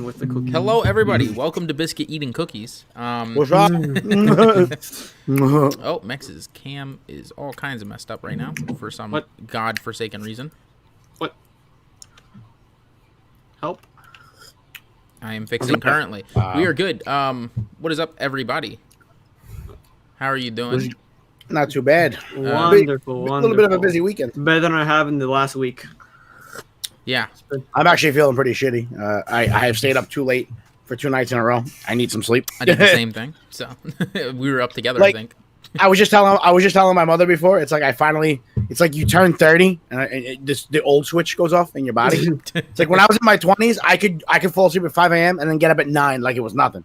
with the cookie. Hello, everybody. Welcome to Biscuit Eating Cookies. What's up? Oh, Mex's cam is all kinds of messed up right now for some godforsaken reason. What? Help. I am fixing currently. We are good. What is up, everybody? How are you doing? Not too bad. Wonderful, A little bit of a busy weekend. Better than I have in the last week. Yeah. I'm actually feeling pretty shitty. I have stayed up too late for 2 nights in a row. I need some sleep. I did the same thing. So we were up together, Like, I think. I was just telling my mother before. It's like it's like you turn 30 and the old switch goes off in your body. It's like when I was in my 20s, I could fall asleep at 5 a.m. and then get up at 9 like it was nothing.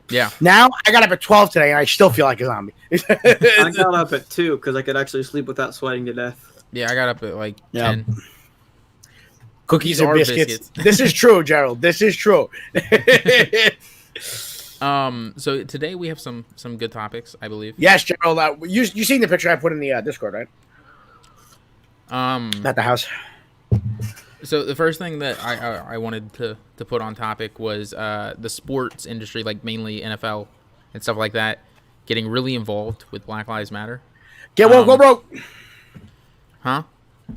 Yeah. Now I got up at 12 today and I still feel like a zombie. I got up at 2 because I could actually sleep without sweating to death. Yeah, I got up at like 10. Cookies and biscuits. This is true, Gerald. This is true. So today we have some good topics, I believe. Yes, Gerald. You seen the picture I put in the Discord, right? At the house. So the first thing that I wanted to put on topic was the sports industry, like mainly NFL and stuff like that, getting really involved with Black Lives Matter. Get woke, go broke. Huh?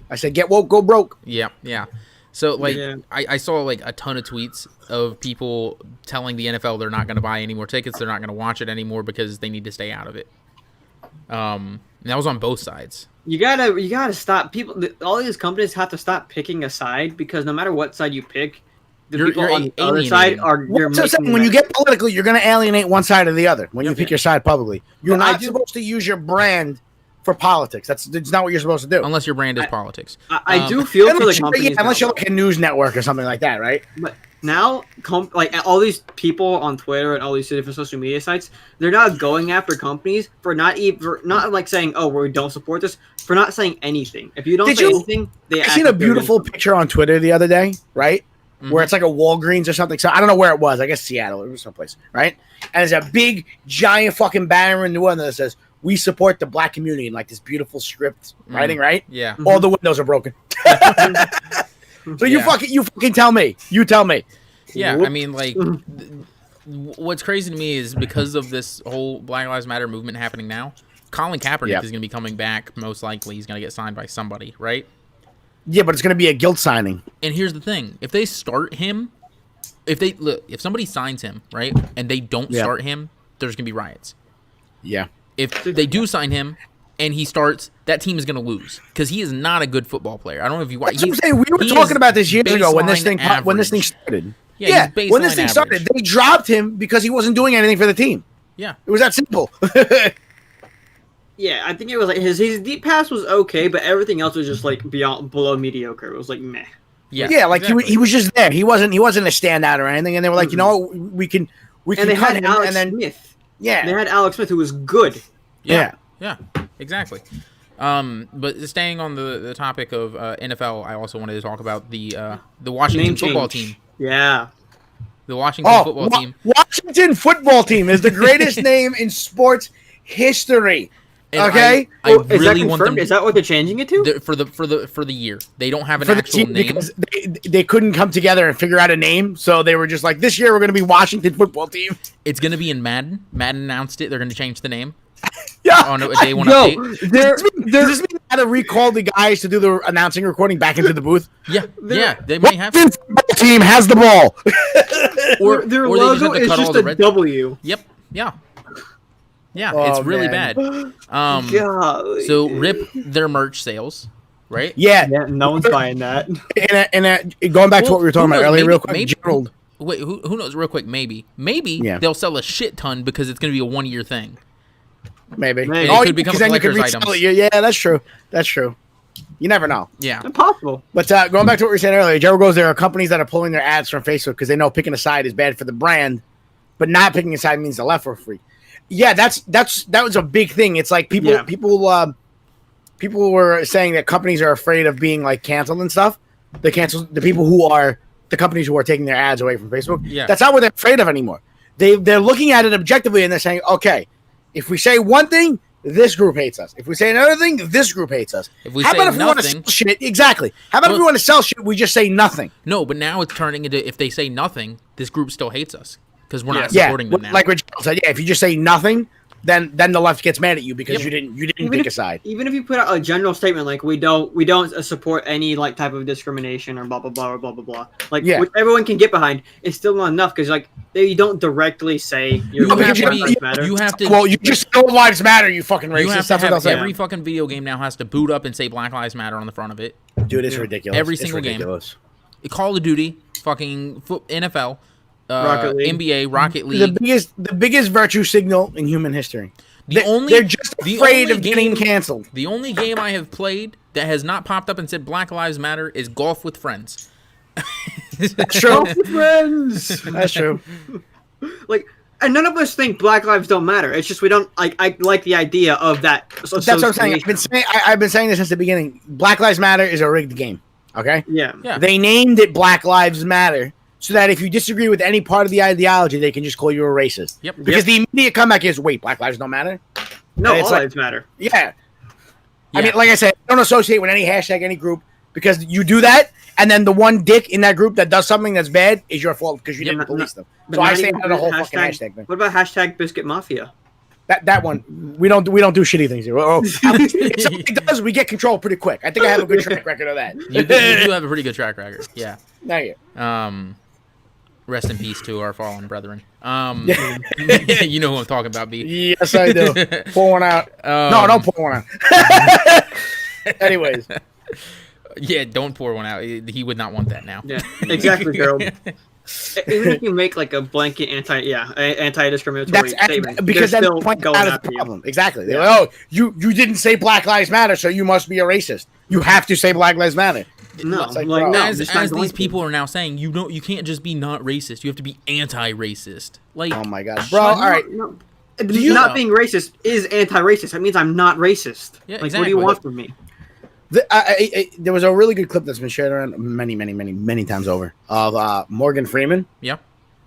I said get woke, go broke. Yeah. So, I saw, like, a ton of tweets of people telling the NFL they're not going to buy any more tickets, they're not going to watch it anymore because they need to stay out of it. And that was on both sides. You gotta stop. All these companies have to stop picking a side because no matter what side you pick, the people on the other side are... When you get political, you're going to alienate one side or the other when you pick your side publicly. You're not supposed to use your brand for politics. That's not what you're supposed to do. Unless your brand is politics. I do feel for the companies. Unless you're like a news network or something like that, right? But now, all these people on Twitter and all these different social media sites, they're not going after companies for not saying, "Oh, we don't support this," for not saying anything. If you don't say anything, I seen a beautiful picture on Twitter the other day, right? Mm-hmm. Where it's like a Walgreens or something. So I don't know where it was. I guess Seattle or someplace, right? And there's a big, giant fucking banner in the window that says, "We support the black community," in like this beautiful script writing, right? Yeah. All the windows are broken. So you fucking tell me. You tell me. Yeah, I mean, like, what's crazy to me is because of this whole Black Lives Matter movement happening now, Colin Kaepernick is going to be coming back. Most likely, he's going to get signed by somebody, right? Yeah, but it's going to be a guilt signing. And here's the thing: if they start him, if somebody signs him, right, and they don't start him, there's going to be riots. Yeah. If they do sign him and he starts, that team is going to lose because he is not a good football player. I don't know if you watch. We were talking about this years ago when this thing started. Yeah, when this thing started, they dropped him because he wasn't doing anything for the team. Yeah, it was that simple. Yeah, I think it was like his deep pass was okay, but everything else was just like below mediocre. It was like meh. Yeah, like exactly. he was just there. He wasn't a standout or anything. And they were like, you know what, we can. And they had Alex Smith. Yeah, they had Alex Smith, who was good. Yeah, exactly. But staying on the topic of NFL, I also wanted to talk about the Washington football team. Yeah. The Washington football team. Washington football team is the greatest name in sports history. And okay, I really want them. Is that what they're changing it to? For the year, they don't have an actual name because they couldn't come together and figure out a name, so they were just like, this year we're going to be Washington football team. It's going to be in Madden. Madden announced it. They're going to change the name. Yeah, on a day one update. Does this mean they had to recall the guys to do the announcing recording back into the booth? Yeah, they might have. The football team has the ball. or their logo is just a W. Yep. Yeah, it's really bad. So rip their merch sales, right? Yeah, no one's buying that. And going back to what we were talking about earlier, real quick, Gerald. Wait, who knows? Real quick, maybe they'll sell a shit ton because it's going to be a 1 year thing. Maybe. It could become a collector's item. Yeah, that's true. You never know. Yeah, impossible. But going back to what we were saying earlier, Gerald goes, there are companies that are pulling their ads from Facebook because they know picking a side is bad for the brand, but not picking a side means the left were free. Yeah, that was a big thing. It's like people were saying that companies are afraid of being like canceled and stuff. They cancel the people who are the companies who are taking their ads away from Facebook. Yeah, that's not what they're afraid of anymore. They're looking at it objectively and they're saying, okay, if we say one thing, this group hates us. If we say another thing, this group hates us. If we How say about if we want to nothing, sell shit? Exactly. How about if we want to sell shit, we just say nothing? no, but now it's turning into if they say nothing, this group still hates us because we're not supporting them now. Like Rich said, if you just say nothing, then the left gets mad at you because you didn't pick a side. Even if you put out a general statement like we don't support any like type of discrimination or blah blah blah or blah blah blah, like which everyone can get behind, it's still not enough because like you don't directly say you have to. Well, you just say lives matter. You fucking racist. You have to have every fucking video game now has to boot up and say Black Lives Matter on the front of it. Dude, it's ridiculous. Every single game. Call of Duty, fucking NFL. NBA, Rocket League. The biggest virtue signal in human history. They're just afraid of getting canceled. The only game I have played that has not popped up and said Black Lives Matter is Golf with Friends. That's true. Golf with Friends. That's true. Like, and none of us think Black Lives don't matter. It's just we don't like. I like the idea of that. That's what I'm saying. I've been saying this since the beginning. Black Lives Matter is a rigged game. Okay. Yeah. They named it Black Lives Matter so that if you disagree with any part of the ideology, they can just call you a racist. Yep. Because the immediate comeback is, wait, Black lives don't matter? No, all lives matter. Yeah. I mean, like I said, don't associate with any hashtag, any group, because you do that, and then the one dick in that group that does something that's bad is your fault because you didn't police them. So I stand on the whole fucking hashtag thing. What about hashtag Biscuit Mafia? That one, we don't do shitty things here. If something does, we get control pretty quick. I think I have a good track record of that. You do have a pretty good track record. Yeah. Thank you. Rest in peace to our fallen brethren. You know who I'm talking about, B. Yes, I do. Pour one out. No, don't pour one out. Anyways. Yeah, don't pour one out. He would not want that now. Yeah, exactly, girl. Even if you make like a blanket anti-discriminatory statement, because then the point out of the problem. Exactly. They're like, oh, you didn't say Black Lives Matter, so you must be a racist. You have to say Black Lives Matter. No, like, as these people are now saying, you can't just be not racist. You have to be anti-racist. Like, oh my gosh, bro! All right, not being racist is anti-racist. That means I'm not racist. Yeah, like, exactly. What do you want from me? There was a really good clip that's been shared around many times over of Morgan Freeman. Yeah.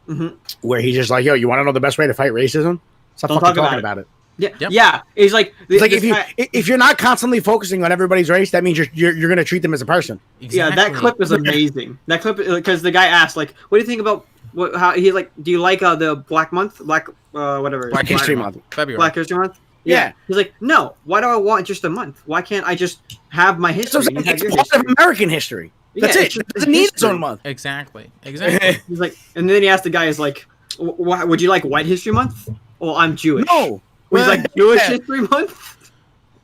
Mm-hmm. Where he's just like, yo, you want to know the best way to fight racism? Stop fucking talking about it. Yeah, yeah. It's like if you're not constantly focusing on everybody's race, that means you're gonna treat them as a person. Exactly. Yeah, that clip is amazing. That clip because the guy asked like, what do you think about how he's like? Do you like the Black History Month, February, Black History Month? Yeah. He's like, no. Why do I want just a month? Why can't I just have my history? It's part of American history. That's it. It doesn't need its own month. Exactly. He's like, and then he asked the guy, "Is like, would you like White History Month? Well, I'm Jewish. No. He's like Jewish History Month.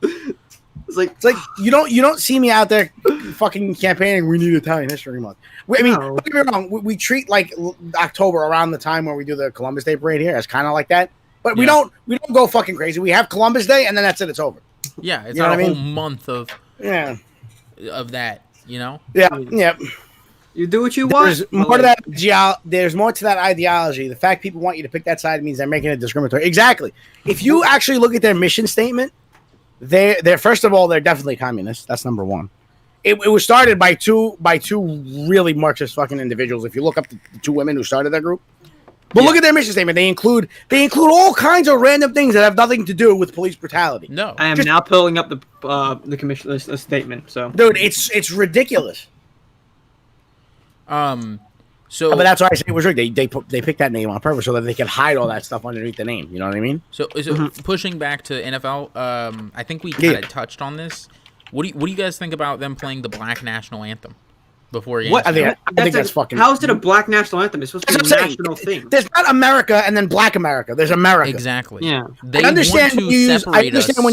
It's like you don't see me out there fucking campaigning. We need Italian History Month. I mean, don't get me wrong. We treat like October around the time where we do the Columbus Day parade here as kind of like that. But we don't go fucking crazy. We have Columbus Day, and then that's it. It's over. Yeah, it's not a whole month of that. You know. Yeah. You do what you want. There's more to that. There's more to that ideology. The fact people want you to pick that side means they're making it discriminatory. Exactly. If you actually look at their mission statement, they're first of all, they're definitely communists. That's number one. It was started by two really Marxist fucking individuals. If you look up the two women who started that group. But look at their mission statement. They include all kinds of random things that have nothing to do with police brutality. No, I am now pulling up the commissioner's statement. So, dude, it's ridiculous. So, but that's why I say it was rigged. They picked that name on purpose so that they could hide all that stuff underneath the name. You know what I mean? So pushing back to NFL, I think we kind of touched on this. What do you guys think about them playing the Black National Anthem before games? I think that's fucking. How is it a Black National Anthem? It's supposed to be a national thing. There's not America and then Black America. There's America. Exactly. Yeah. I understand when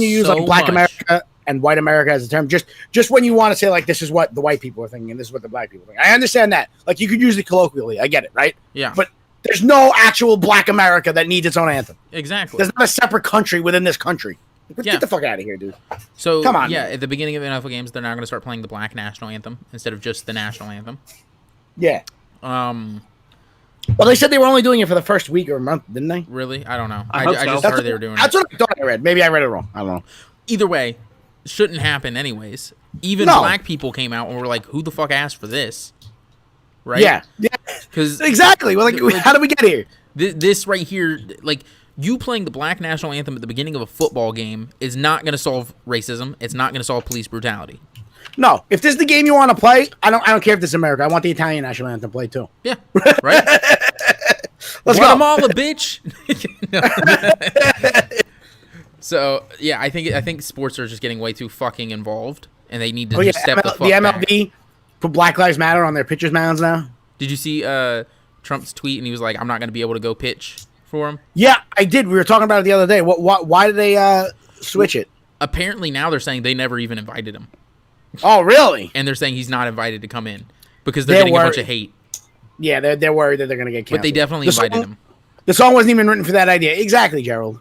you use like Black America and White America as a term. Just when you want to say like this is what the white people are thinking and this is what the Black people think. I understand that. Like you could use it colloquially. I get it, right? Yeah. But there's no actual Black America that needs its own anthem. Exactly. There's not a separate country within this country. Get the fuck out of here, dude. So, come on. Yeah, at the beginning of NFL games, they're now going to start playing the Black National Anthem instead of just the National Anthem. Yeah. Well, they said they were only doing it for the first week or month, didn't they? Really? I don't know. I just heard they were doing it. That's what I thought I read. Maybe I read it wrong. I don't know. Either way, shouldn't happen anyways. Even black people came out and were like, who the fuck asked for this? Right? Yeah. Because exactly. Well, like, how did we get here? This right here, like, You playing the black national anthem at the beginning of a football game is not going to solve racism. It's not going to solve police brutality. No, if this is the game you want to play, I don't care if this is America. I want the Italian national anthem played too. Yeah, right. Let's go. Guatemala, bitch. So yeah, I think sports are just getting way too fucking involved, and they need to just step the fuck back. The MLB put Black Lives Matter on their pitchers' mounds now. Did you see Trump's tweet? And he was like, "I'm not going to be able to go pitch for him." Yeah, I did. We were talking about it the other day. Why did they switch it? Apparently now they're saying they never even invited him. Oh, really? And they're saying he's not invited to come in because they're getting a bunch of hate. Yeah, they're worried that they're going to get canceled. But they definitely invited him. The song wasn't even written for that idea. Exactly, Gerald.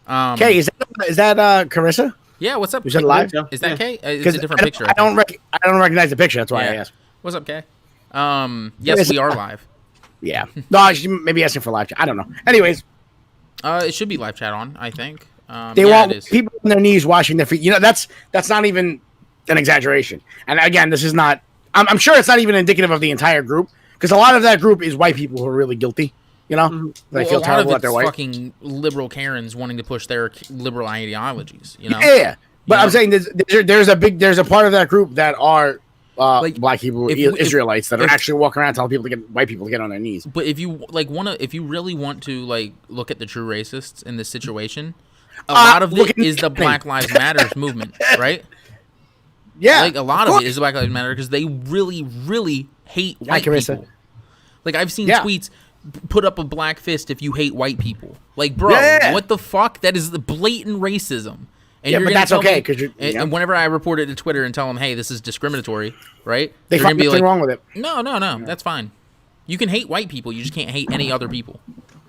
Okay, is that Carissa? Yeah, what's up? You said live? Is that Kay? It's a different picture. I don't recognize the picture. That's why I asked. What's up, Kay? Yes, we are live. Yeah. No, I should maybe asking for live chat. I don't know. Anyways. It should be live chat on, I think. They want people on their knees washing their feet. You know, that's not even an exaggeration. And again, this is not. I'm sure it's not even indicative of the entire group because a lot of that group is white people who are really guilty. You know, they feel terrible that they're white. Fucking liberal Karens wanting to push their liberal ideologies. You know. Yeah, but I'm saying there's a part of that group that are black people, Israelites that are actually walking around telling people to get white people to get on their knees. But if you if you really want to look at the true racists in this situation. A lot of it is the Black Lives Matter movement, right? Yeah. A lot of it is the Black Lives Matter because they really, really hate white people. I've seen tweets, put up a black fist if you hate white people. Bro, what the fuck? That is the blatant racism. And but that's okay. And whenever I report it to Twitter and tell them, hey, this is discriminatory, right? They find nothing wrong with it. No, that's fine. You can hate white people. You just can't hate any other people.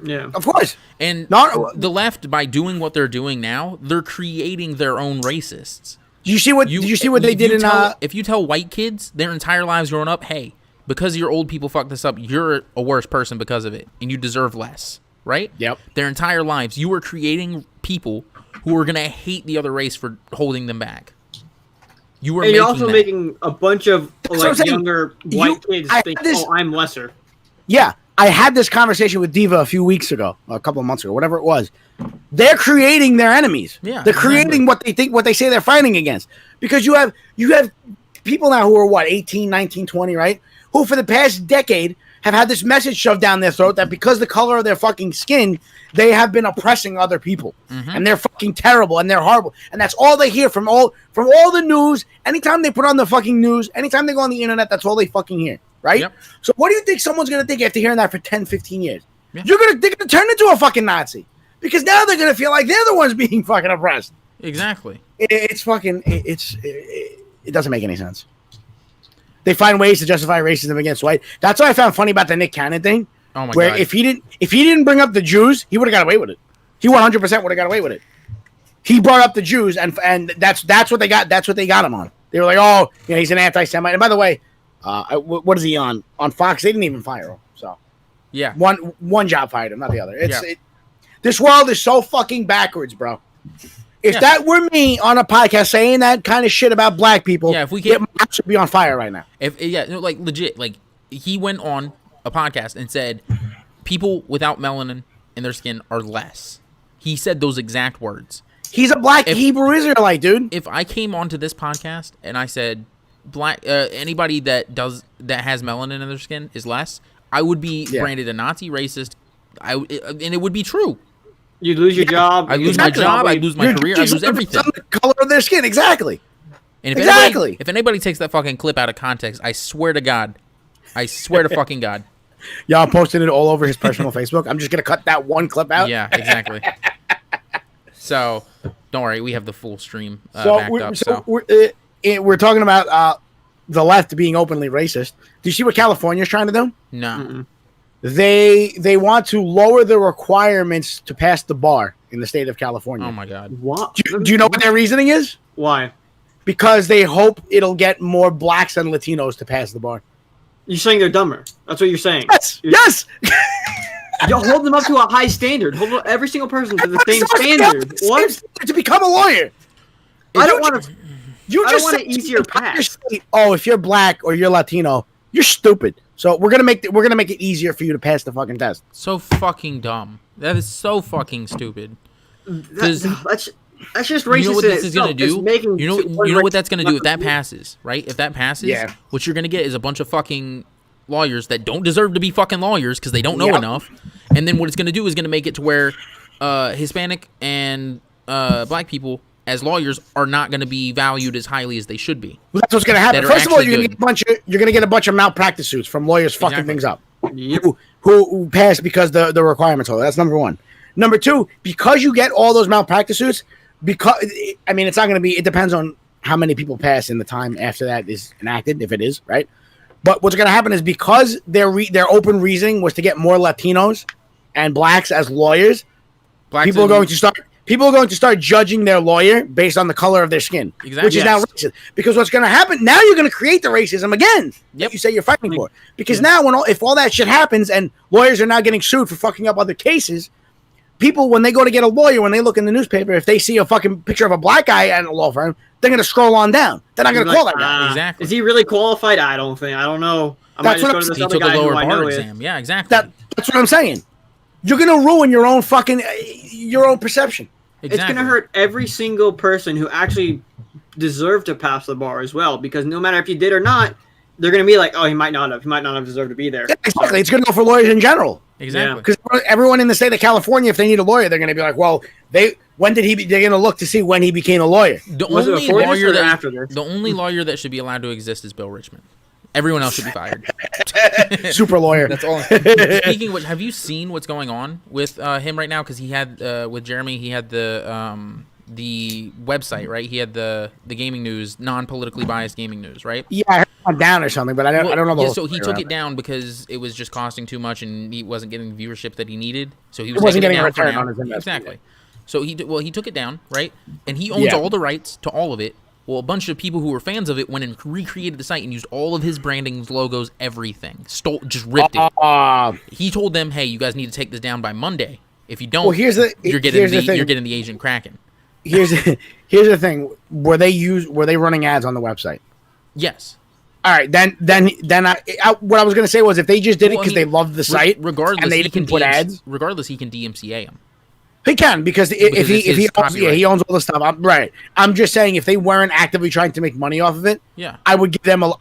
Yeah, of course. And the left, by doing what they're doing now, they're creating their own racists. Did you see what they did if you tell white kids their entire lives growing up, hey, because your old people fucked this up, you're a worse person because of it, and you deserve less, right? Yep. Their entire lives, you are creating people who are gonna hate the other race for holding them back. You're also making a bunch of younger white kids think, "Oh, I'm lesser." Yeah. I had this conversation with Diva a few weeks ago, a couple of months ago, whatever it was. They're creating their enemies. Yeah, they're creating what they say they're fighting against. Because you have people now who are 18, 19, 20, right? Who for the past decade have had this message shoved down their throat that because the color of their fucking skin, they have been oppressing other people. Mm-hmm. And they're fucking terrible and they're horrible. And that's all they hear from all the news. Anytime they put on the fucking news, anytime they go on the internet, that's all they fucking hear. Right? Yep. So what do you think someone's going to think after hearing that for 10, 15 years? Yeah. They're going to turn into a fucking Nazi. Because now they're going to feel like they're the ones being fucking oppressed. Exactly. It doesn't make any sense. They find ways to justify racism against white. That's what I found funny about the Nick Cannon thing. Oh my where God. if he didn't bring up the Jews, he would have got away with it. He 100% would have got away with it. He brought up the Jews and that's what they got. That's what they got him on. They were like, oh, he's an anti-Semite. And by the way, what is he on Fox? They didn't even fire him. So yeah, one job fired him, not the other. This world is so fucking backwards, bro. If that were me on a podcast saying that kind of shit about black people, if we can't, it should be on fire right now. Legit, he went on a podcast and said people without melanin in their skin are less. He said those exact words. He's a black Hebrew Israelite, dude. If I came onto this podcast and I said anybody that has melanin in their skin is less, I would be branded a Nazi, racist. And it would be true. You lose your job. I lose my job. I lose my career. I lose everything. The color of their skin, exactly. And if anybody takes that fucking clip out of context, I swear to God, I swear to fucking God. Y'all posted it all over his personal Facebook. I'm just gonna cut that one clip out. Yeah, exactly. So don't worry, we have the full stream backed up. We're talking about the left being openly racist. Do you see what California's trying to do? No. Mm-mm. They want to lower the requirements to pass the bar in the state of California. Oh my God! What? Do you know what their reasoning is? Why? Because they hope it'll get more blacks and Latinos to pass the bar. You're saying they're dumber. That's what you're saying. Yes. You hold them up to a high standard. Hold every single person to the same standard. What? To become a lawyer. I don't want to. You I just want an easier path. Oh, if you're black or you're Latino, You're stupid. So we're gonna make it easier for you to pass the fucking test. So fucking dumb. That is so fucking stupid. That's just racist. You know what this is gonna do? You know what that's gonna do if that passes, right? If that passes, what you're gonna get is a bunch of fucking lawyers that don't deserve to be fucking lawyers because they don't know enough. And then what it's gonna do is gonna make it to where Hispanic and black people as lawyers are not going to be valued as highly as they should be. Well, that's what's going to happen. First of all, you're going to get a bunch of malpractice suits from lawyers fucking things up, who pass because the requirements are. That's number one. Number two, because you get all those malpractice suits, because I mean, it's not going to be. It depends on how many people pass in the time after that is enacted, if it is right. But what's going to happen is because their open reasoning was to get more Latinos and blacks as lawyers, people are going to start judging their lawyer based on the color of their skin, which is now racist. Because what's going to happen now, you're going to create the racism again that you say you're fighting for. Because now, if all that shit happens and lawyers are now getting sued for fucking up other cases, people, when they go to get a lawyer, when they look in the newspaper, if they see a fucking picture of a black guy at a law firm, they're going to scroll on down. They're not going to call that guy. Exactly. Is he really qualified? I don't know. That's what he took a lower bar exam. Yeah, exactly. That's what I'm saying. You're going to ruin your own perception. Exactly. It's going to hurt every single person who actually deserved to pass the bar as well, because no matter if you did or not, they're going to be like, oh, he might not have deserved to be there. Yeah, exactly. It's going to go for lawyers in general. Exactly. Because everyone in the state of California, if they need a lawyer, they're going to be like, well, they're going to look to see when he became a lawyer. The only lawyer that should be allowed to exist is Bill Richmond. Everyone else should be fired. Super lawyer. That's all. Speaking of which, have you seen what's going on with him right now? Because he had with Jeremy, he had the website, right? He had the gaming news, non-politically biased gaming news, right? Yeah, I heard it down or something, but I don't know the whole so he took it down because it was just costing too much and he wasn't getting the viewership that he needed. So he wasn't getting a return on his investment. Exactly. So he took it down, right? And he owns all the rights to all of it. Well, a bunch of people who were fans of it went and recreated the site and used all of his brandings, logos, everything. Just ripped it. He told them, "Hey, you guys need to take this down by Monday. If you don't, you're getting the Asian Kraken." Here's the thing: were they running ads on the website? Yes. All right, then what I was gonna say was if they just did it because they loved the site, regardless, and they didn't put ads. Regardless, he can DMCA them. He can because if he owns all the stuff. I'm just saying if they weren't actively trying to make money off of it, I would give them a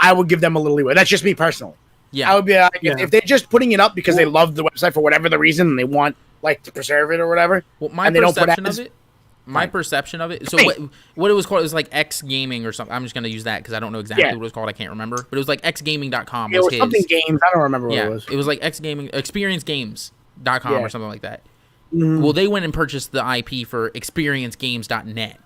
little leeway. That's just me personally. Yeah, I would be like, if they're just putting it up because they love the website for whatever the reason and they want to preserve it or whatever. Well, my perception of it. So what it was called, it was like X Gaming or something. I'm just gonna use that because I don't know exactly what it was called. I can't remember, but it was like xgaming.com. It was something games. I don't remember what it was. It was like experiencegames.com or something like that. Well, they went and purchased the IP for experiencegames.net.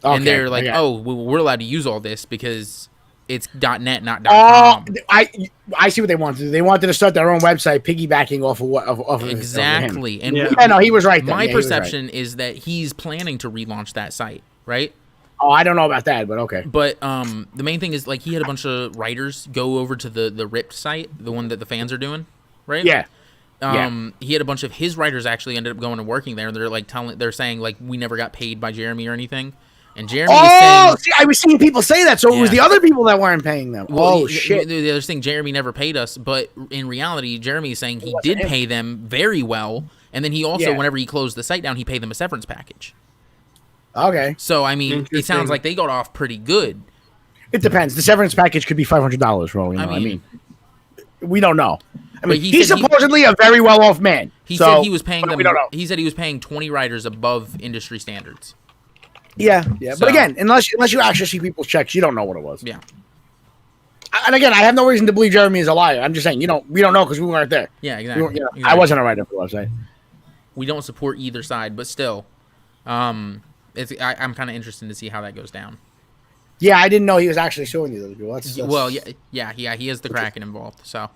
And they're like, oh, we're allowed to use all this because it's .net, not .com. I see what they wanted to do. They wanted to start their own website piggybacking off of exactly. And no, he was right. My perception is that he's planning to relaunch that site, right? Oh, I don't know about that, but okay. But the main thing is like he had a bunch of writers go over to the ripped site, the one that the fans are doing, right? Yeah. He had a bunch of his writers actually ended up going and working there, and they're saying like we never got paid by Jeremy or anything, and Jeremy is saying, see, I was seeing people say that, so it was the other people that weren't paying them. Well, shit! They're saying Jeremy never paid us, but in reality, Jeremy is saying he did pay them very well, and then he also, whenever he closed the site down, he paid them a severance package. Okay. So I mean, it sounds like they got off pretty good. It depends. The severance package could be $500 for all we know. I mean, we don't know. I mean, he's supposedly a very well-off man. He said he was paying them. He said he was paying 20 writers above industry standards. Yeah. So, but again, unless you actually see people's checks, you don't know what it was. Yeah. And again, I have no reason to believe Jeremy is a liar. I'm just saying, we don't know because we weren't there. Yeah, exactly. Exactly. I wasn't a writer for the website. We don't support either side, but still, I'm kind of interested to see how that goes down. Yeah, I didn't know he was actually suing these other people. That's... Well, yeah, he is the Kraken involved, so.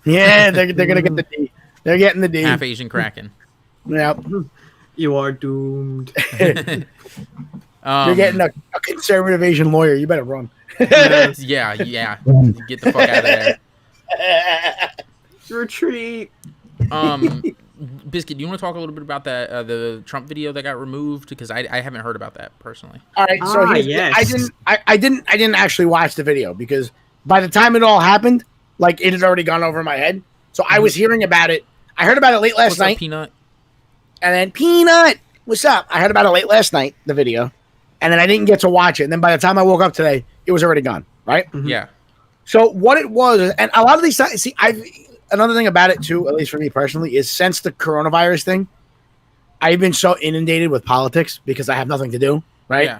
Yeah, they're gonna get the D. They're getting the D. Half Asian Kraken. Yeah. You are doomed. You're getting a conservative Asian lawyer. You better run. Yeah. Get the fuck out of there. Retreat. Biscuit, do you want to talk a little bit about that the Trump video that got removed? Because I haven't heard about that personally. All right, so yes. I didn't actually watch the video because by the time it all happened, like it had already gone over my head. So I was hearing about it. I heard about it late last night. Up, Peanut? And then Peanut, what's up? I heard about it late last night, the video, and then I didn't get to watch it. And then by the time I woke up today, it was already gone. Right? Mm-hmm. Yeah. So what it was, and a lot of these, see, another thing about it too, at least for me personally, is since the coronavirus thing, I've been so inundated with politics because I have nothing to do, right? Yeah.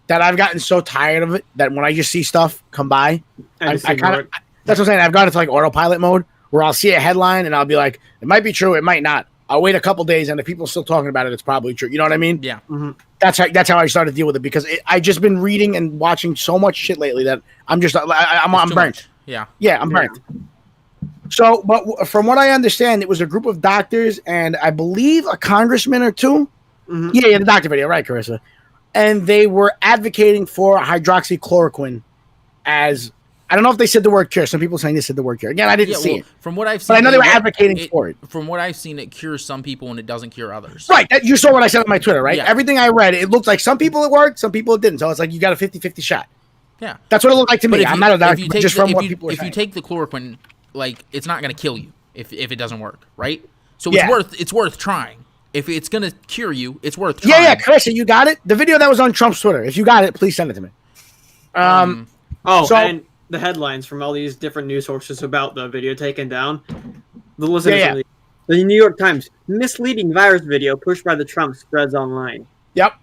That I've gotten so tired of it that when I just see stuff come by, I kind of, that's what I'm saying. I've gone into like autopilot mode where I'll see a headline and I'll be like, it might be true, it might not. I'll wait a couple days, and if people are still talking about it, it's probably true. You know what I mean? Yeah. Mm-hmm. That's how I started to deal with it because I just been reading and watching so much shit lately that I'm just I'm burnt. Much. Yeah. Yeah, I'm burnt. So, but from what I understand, it was a group of doctors and I believe a congressman or two. Mm-hmm. Yeah, the doctor video, right, Carissa? And they were advocating for hydroxychloroquine as, I don't know if they said the word cure. Some people saying they said the word cure. Again, I didn't see it. From what I've seen, but I know they were advocating for it. From what I've seen, it cures some people and it doesn't cure others. Right. You saw what I said on my Twitter, right? Yeah. Everything I read, it looked like some people it worked, some people it didn't. So it's like you got a 50-50 shot. Yeah. That's what it looked like to me. I'm not a doctor, but just from what people were saying. If you take the chloroquine, like, it's not going to kill you if it doesn't work, right? So it's worth trying. If it's going to cure you, it's worth trying. Yeah, Chris, you got it? The video that was on Trump's Twitter. If you got it, please send it to me. And the headlines from all these different news sources about the video taken down. The New York Times, misleading virus video pushed by the Trump spreads online. Yep.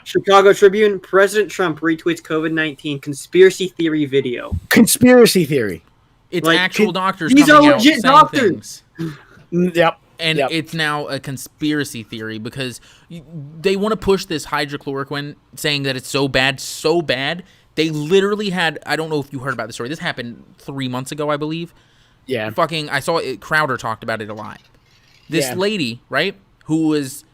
Chicago Tribune, President Trump retweets COVID-19 conspiracy theory video. Conspiracy theory. It's like, actual doctors these coming are out legit saying doctors. Things. Yep. And it's now a conspiracy theory because they want to push this hydrochloroquine, saying that it's so bad. They literally had, I don't know if you heard about the story. This happened 3 months ago, I believe. Yeah. I saw it. Crowder talked about it a lot. This lady, right, who was,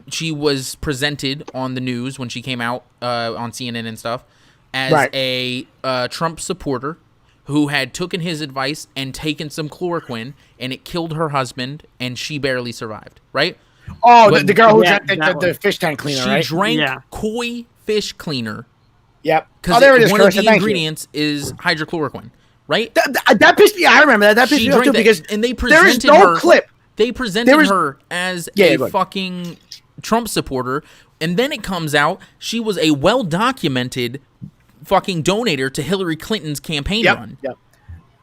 she was presented on the news when she came out on CNN and stuff as a Trump supporter who had taken his advice and taken some chloroquine, and it killed her husband, and she barely survived, right? Oh, the girl who drank the fish tank cleaner, right? She drank koi fish cleaner. Yep. Because one of the ingredients is hydrochloroquine, right? That pissed me. I remember that. That pissed me off too because there is no clip. They presented her as a fucking Trump supporter, and then it comes out she was a well-documented fucking donator to Hillary Clinton's campaign run.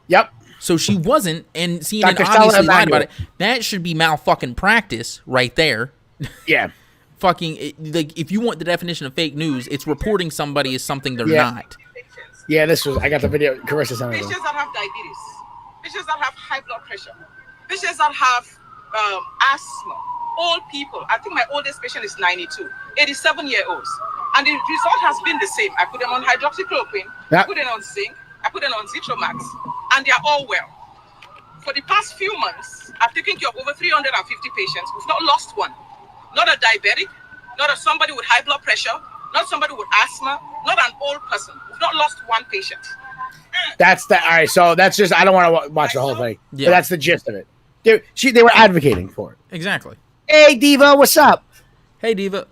Yep. So she wasn't, and CNN obviously lied about it. That should be malfucking practice right there. Yeah. Fucking, like, if you want the definition of fake news, it's reporting somebody as something they're not. Yeah, I got the video. Carissa sent it. Patients that have diabetes, patients that have high blood pressure, patients that have asthma, old people. I think my oldest patient is 92, 87-year-olds. And the result has been the same. I put them on hydroxychloroquine, I put them on zinc, I put them on Zitromax, and they are all well. For the past few months, I've taken care of over 350 patients. We've not lost one. Not a diabetic, not somebody with high blood pressure, not somebody with asthma, not an old person. We've not lost one patient. All right, so that's just, I don't want to watch the whole thing. Yeah. But that's the gist of it. They were advocating for it. Exactly. Hey, Diva, what's up? Hey, Diva.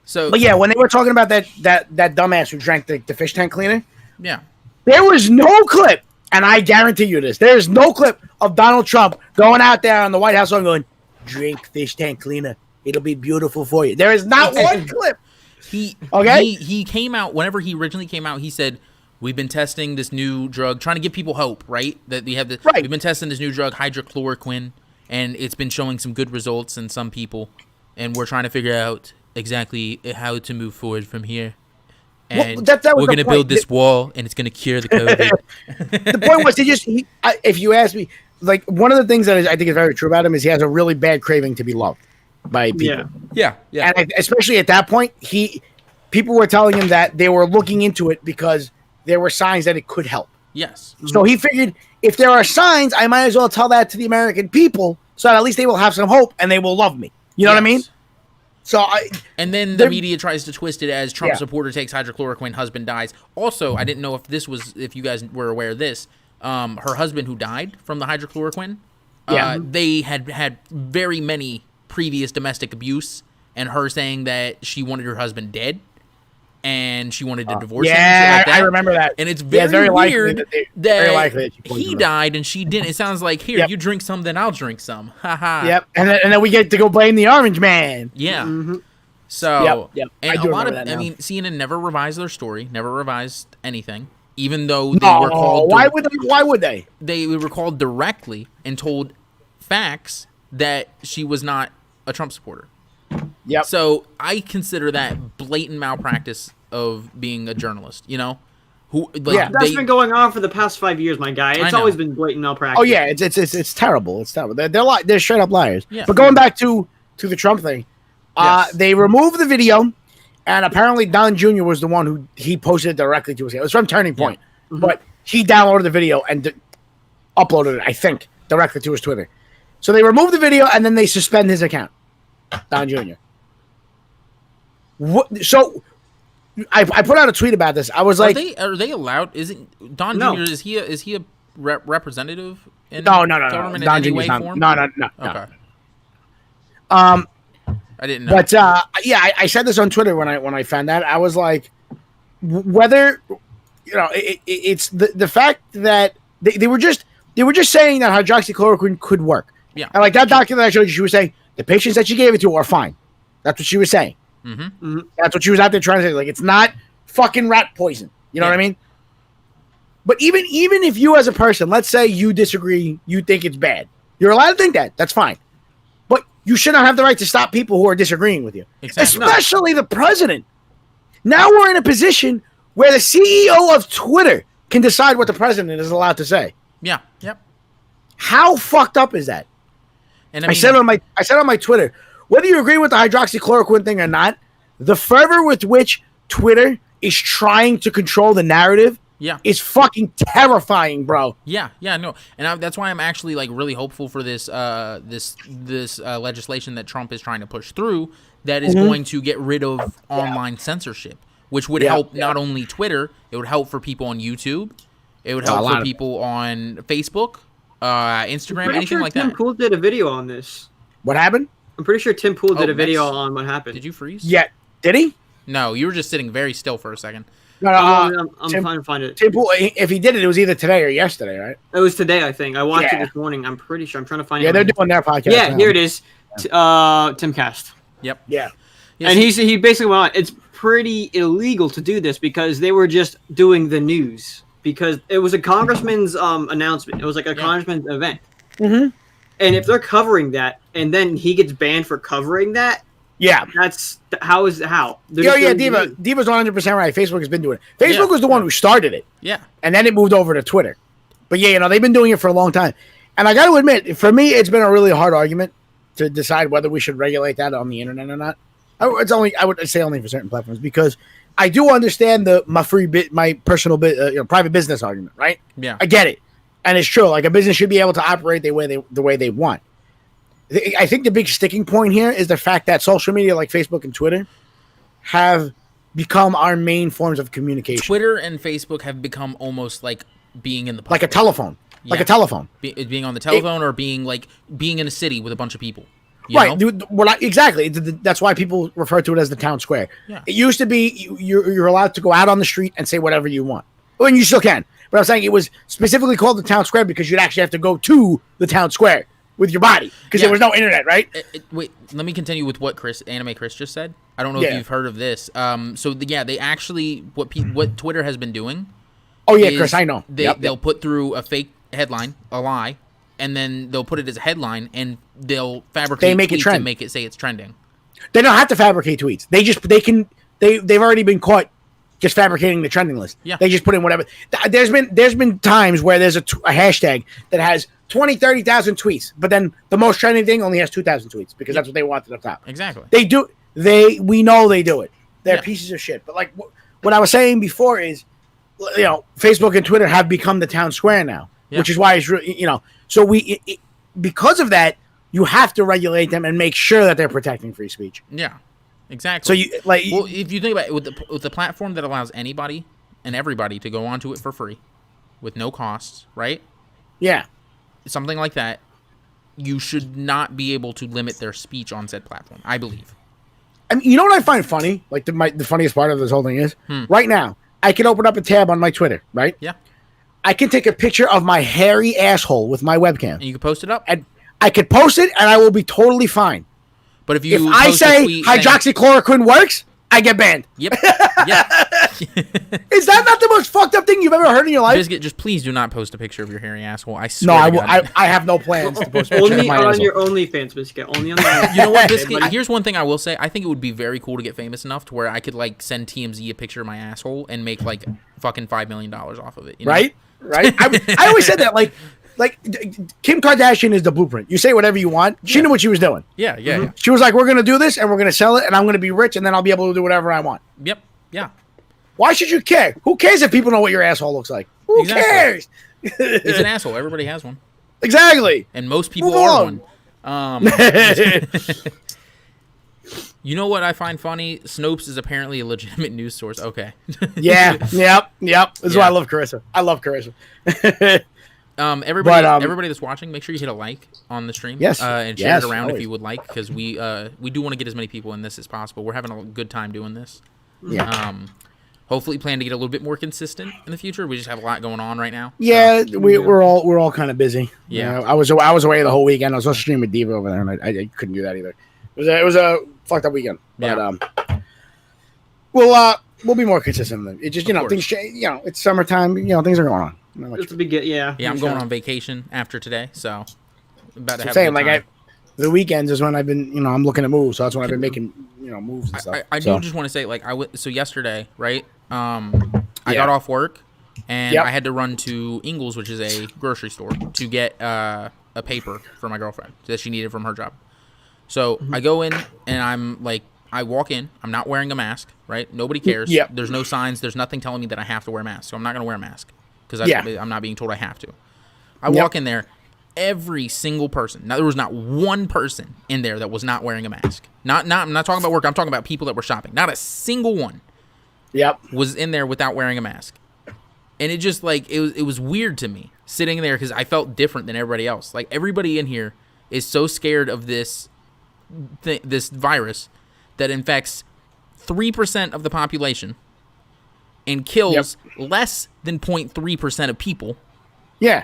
So, but yeah, when they were talking about that dumbass who drank the fish tank cleaner, yeah, there was no clip, and I guarantee you this, there is no clip of Donald Trump going out there on the White House and going, drink fish tank cleaner. It'll be beautiful for you. There is not one clip. He came out, whenever he originally came out, he said, we've been testing this new drug, trying to give people hope, right? That we have we've been testing this new drug, hydrochloroquine, and it's been showing some good results in some people, and we're trying to figure out exactly how to move forward from here. And we're going to build this wall, and it's going to cure the COVID. The point was, if you ask me, like, one of the things that I think is very true about him is he has a really bad craving to be loved by people. Yeah. And especially at that point, people were telling him that they were looking into it because there were signs that it could help. Yes. So he figured, if there are signs, I might as well tell that to the American people so that at least they will have some hope and they will love me. You know what I mean? And then the media tries to twist it as Trump supporter takes hydrochloroquine, husband dies. Also, I didn't know if you guys were aware of this. Her husband who died from the hydrochloroquine, they had very many previous domestic abuse, and her saying that she wanted her husband dead. and she wanted to divorce him. Yeah, Like that. I remember that. And it's very, weird that he she died and she didn't. It sounds like, here, you drink some, then I'll drink some. Haha. Yep, and then we get to go blame the Orange Man. Yeah. Mm-hmm. So, yep. and I a lot of, that now. I mean, CNN never revised their story, never revised anything, even though they were called. Why would they? They were called directly and told facts that she was not a Trump supporter. Yep. So I consider that blatant malpractice of being a journalist. You know, that's been going on for the past 5 years, my guy. It's always been blatant malpractice. Oh yeah, it's terrible. It's terrible. They're straight up liars. Yeah. But going back to the Trump thing, they removed the video, and apparently Don Jr. was the one who he posted it directly to his. It was from Turning Point, but he downloaded the video and uploaded it, I think, directly to his Twitter. So they removed the video and then they suspend his account, Don Jr. So I put out a tweet about this. I was like, are they allowed? Isn't Don Jr. Is he a representative in government in any way, form? No. Okay. I didn't know. But I said this on Twitter when I found that. I was like, whether it's the fact that they were just saying that hydroxychloroquine could work. Yeah. And like that doctor that I showed you, she was saying the patients that she gave it to are fine. That's what she was saying. Mm-hmm. That's what she was out there trying to say. Like, it's not fucking rat poison. You know what I mean? But even if you as a person, let's say you disagree, you think it's bad. You're allowed to think that. That's fine. But you should not have the right to stop people who are disagreeing with you. Exactly. Especially the president. Now we're in a position where the CEO of Twitter can decide what the president is allowed to say. Yeah. Yep. How fucked up is that? And I said on my Twitter, whether you agree with the hydroxychloroquine thing or not, the fervor with which Twitter is trying to control the narrative is fucking terrifying, bro. Yeah, no. And that's why I'm actually like really hopeful for this legislation that Trump is trying to push through that is going to get rid of online censorship, which would help not only Twitter, it would help for people on YouTube, it would help for people on Facebook, Instagram, anything like that. Tim Pool did a video on this. What happened? I'm pretty sure Tim Pool did a video on what happened. Did you freeze? Yeah. Did he? No, you were just sitting very still for a second. No, I'm trying to find it. Tim Pool, if he did it, it was either today or yesterday, right? It was today, I think. I watched it this morning. I'm pretty sure. I'm trying to find it. Yeah, they're doing their podcast. Yeah, now. here it is. Timcast. Yep. Yeah. Yes, And he basically went on, it's pretty illegal to do this because they were just doing the news. Because it was a congressman's announcement. It was like a congressman's event. Mm-hmm. And if they're covering that, and then he gets banned for covering that, that's how? Diva's 100% right. Facebook has been doing it. Facebook was the one who started it. Yeah. And then it moved over to Twitter. But they've been doing it for a long time. And I got to admit, for me, it's been a really hard argument to decide whether we should regulate that on the internet or not. I would say only for certain platforms, because I do understand my personal private business argument, right? Yeah. I get it. And it's true. Like, a business should be able to operate the way they want. I think the big sticking point here is the fact that social media like Facebook and Twitter have become our main forms of communication. Twitter and Facebook have become almost like being in the public. Like a telephone. Yeah. Like a telephone. Being on the telephone or being in a city with a bunch of people. Right. Exactly. That's why people refer to it as the town square. Yeah. It used to be you're allowed to go out on the street and say whatever you want. Well, and you still can. But I'm saying it was specifically called the town square because you'd actually have to go to the town square with your body because there was no internet, right? Wait, let me continue with what Anime Chris just said. I don't know if you've heard of this. They actually what Twitter has been doing. Oh yeah, Chris, I know. They'll put through a fake headline, a lie, and then they'll put it as a headline, and they'll fabricate tweets and make it say it's trending. They don't have to fabricate tweets. They've already been caught just fabricating the trending list. Yeah. They just put in whatever. There's been times where there's a hashtag that has 20, 30,000 tweets, but then the most trending thing only has 2,000 tweets because that's what they wanted up top. Exactly. We know they do it. They're pieces of shit. But like what I was saying before is, Facebook and Twitter have become the town square now, which is why it's really, so because of that, you have to regulate them and make sure that they're protecting free speech. Yeah. Exactly. So if you think about it, with the platform that allows anybody and everybody to go onto it for free, with no costs, right? Yeah. Something like that, you should not be able to limit their speech on said platform, I believe. I mean, you know what I find funny? Like the funniest part of this whole thing is right now I can open up a tab on my Twitter, right? Yeah. I can take a picture of my hairy asshole with my webcam. And you can post it up. And I could post it, and I will be totally fine. But if I say hydroxychloroquine works, I get banned. Yep. Yeah. Is that not the most fucked up thing you've ever heard in your life? Biscuit, just please do not post a picture of your hairy asshole. I No, swear. I have no plans to post a picture of Only my on asshole. your OnlyFans, Biscuit. Only on the You know what, Biscuit? Here's one thing I will say. I think it would be very cool to get famous enough to where I could like send TMZ a picture of my asshole and make like fucking $5 million off of it. You know? Right? I always said that. Like Kim Kardashian is the blueprint. You say whatever you want. She knew what she was doing. Yeah. She was like, we're going to do this, and we're going to sell it, and I'm going to be rich, and then I'll be able to do whatever I want. Yep. Yeah. Why should you care? Who cares if people know what your asshole looks like? Who cares? It's an asshole. Everybody has one. Exactly. And most people are one. You know what I find funny? Snopes is apparently a legitimate news source. Okay. Yep. This is why I love Carissa. Everybody that's watching, make sure you hit a like on the stream. Yes. And share it around if you would like, because we do want to get as many people in this as possible. We're having a good time doing this. Yeah. Hopefully plan to get a little bit more consistent in the future. We just have a lot going on right now. Yeah, so, we're all kind of busy. Yeah. I was away the whole weekend. I was supposed to stream with Diva over there, and I couldn't do that either. It was a fucked up weekend. But we'll be more consistent. It just things change. It's summertime. Things are going on. It's a big yeah. I'm going on vacation after today, so about to have a good time. The weekends is when I've been I'm looking to move, so that's when I've been making moves and stuff. I do just want to say so yesterday, right? I got off work and I had to run to Ingles, which is a grocery store, to get a paper for my girlfriend that she needed from her job. So I go in and I walk in. I'm not wearing a mask, right? Nobody cares. Yep. There's no signs. There's nothing telling me that I have to wear a mask. So I'm not going to wear a mask because I'm not being told I have to. I walk in there. Every single person. Now, there was not one person in there that was not wearing a mask. I'm not talking about work. I'm talking about people that were shopping. Not a single one was in there without wearing a mask. And it just, it was weird to me sitting there because I felt different than everybody else. Like, everybody in here is so scared of this virus that infects 3% of the population and kills less than 0.3% of people. Yeah.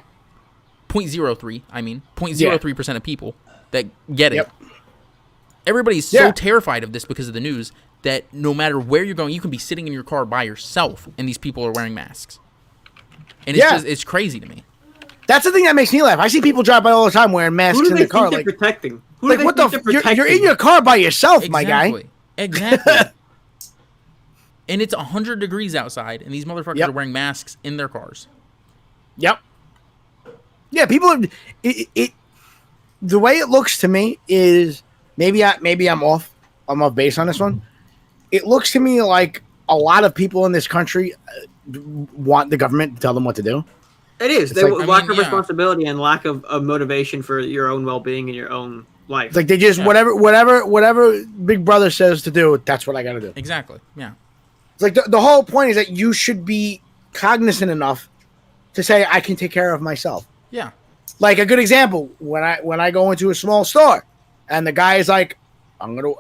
0.03, I mean. 0.03% of people that get it. Everybody's so terrified of this because of the news that no matter where you're going, you can be sitting in your car by yourself and these people are wearing masks. And it's crazy to me. That's the thing that makes me laugh. I see people drive by all the time wearing masks in the car. Who do they think they're protecting? What the you're in your car by yourself, my guy. Exactly. And it's 100 degrees outside, and these motherfuckers are wearing masks in their cars. Yep. Yeah, people are. The way it looks to me is maybe I'm off. I'm off base on this one. It looks to me like a lot of people in this country want the government to tell them what to do. It is. They lack of responsibility and lack of motivation for your own well-being and your own life. It's like they just whatever Big Brother says to do, that's what I got to do. Exactly. Yeah. It's like the whole point is that you should be cognizant enough to say I can take care of myself. Yeah. Like a good example, when I go into a small store and the guy is like, I'm gonna,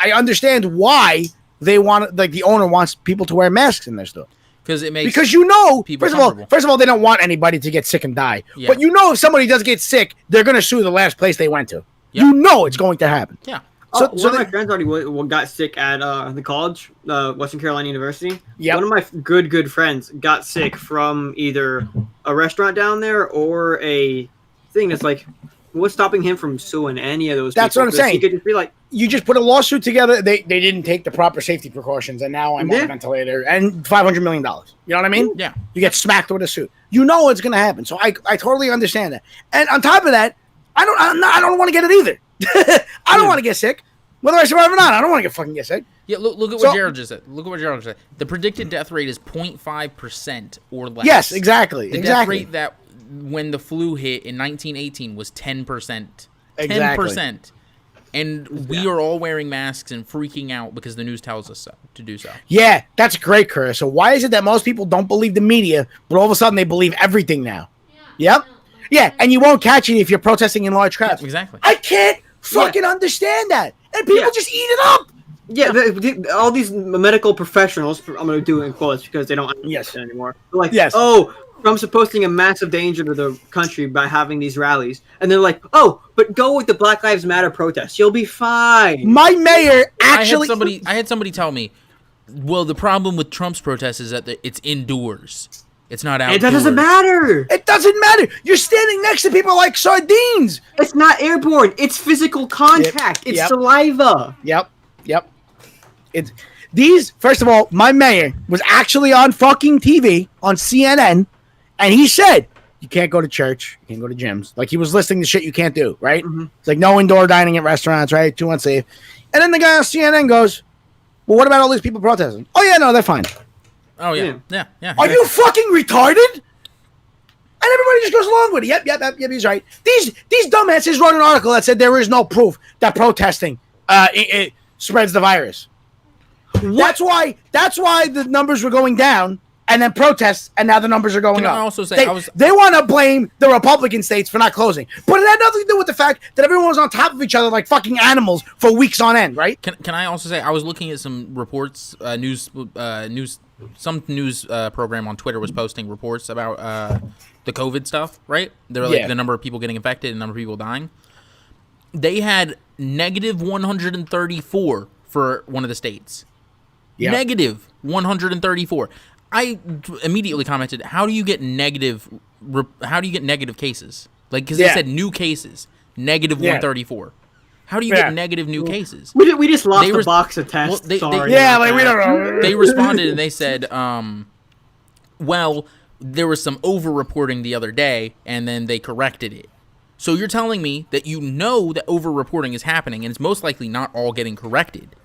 I understand why they want, the owner wants people to wear masks in their store. Because it makes first of all, they don't want anybody to get sick and die. Yeah. But if somebody does get sick, they're gonna sue the last place they went to. Yeah. It's going to happen. Yeah. One of my friends already got sick at the college, Western Carolina University. Yeah. One of my good friends got sick from either a restaurant down there or a thing that's what's stopping him from suing any of those people? That's what I'm saying. He could just be like, you just put a lawsuit together. They didn't take the proper safety precautions, and now I'm on a ventilator and $500 million. You know what I mean? Yeah. You get smacked with a suit. You know what's going to happen. So I totally understand that. And on top of that, I don't want to get it either. I don't want to get sick. Whether I survive or not, I don't want to fucking get sick. Yeah, look at what Gerald just said. The predicted death rate is 0.5% or less. Yes, exactly. The death rate that when the flu hit in 1918 was 10%. 10%. And we are all wearing masks and freaking out because the news tells us to do so. Yeah, that's great, Chris. So why is it that most people don't believe the media, but all of a sudden they believe everything now? Yep. Yeah, and you won't catch it if you're protesting in large crowds. Exactly. I can't fucking understand that. And people just eat it up. Yeah, all these medical professionals, I'm going to do it in quotes because they don't Yes. anymore. They're like, Yes. oh, Trump's posing a massive danger to the country by having these rallies. And they're like, oh, but go with the Black Lives Matter protest. You'll be fine. My mayor actually... I had somebody tell me, well, the problem with Trump's protest is that it's indoors. It's not outdoors. It doesn't matter. It doesn't matter. You're standing next to people like sardines. It's not airborne. It's physical contact. It's saliva. Yep. First of all, my mayor was actually on fucking TV on CNN, and he said, you can't go to church, you can't go to gyms. Like, he was listing the shit you can't do, right? Mm-hmm. It's like no indoor dining at restaurants, right? Too unsafe. And then the guy on CNN goes, well, what about all these people protesting? Oh, yeah, no, they're fine. Oh, yeah. Are you fucking retarded? And everybody just goes along with it. Yep, he's right. These dumbasses wrote an article that said there is no proof that protesting it spreads the virus. That's why the numbers were going down, and then protests, and now the numbers are going up. I also say they want to blame the Republican states for not closing, but it had nothing to do with the fact that everyone was on top of each other like fucking animals for weeks on end, right? Can I also say I was looking at some reports, some news program on Twitter was posting reports about the COVID stuff, right? They're like the number of people getting infected and the number of people dying. They had negative 134 for one of the states. Yeah. Negative 134. I immediately commented, how do you get negative cases? Like, because they said new cases, negative 134. How do you get negative new cases? We just lost the box of tests. Sorry. We don't know. They responded and they said, well, there was some over-reporting the other day, and then they corrected it. So you're telling me that you know that over-reporting is happening, and it's most likely not all getting corrected.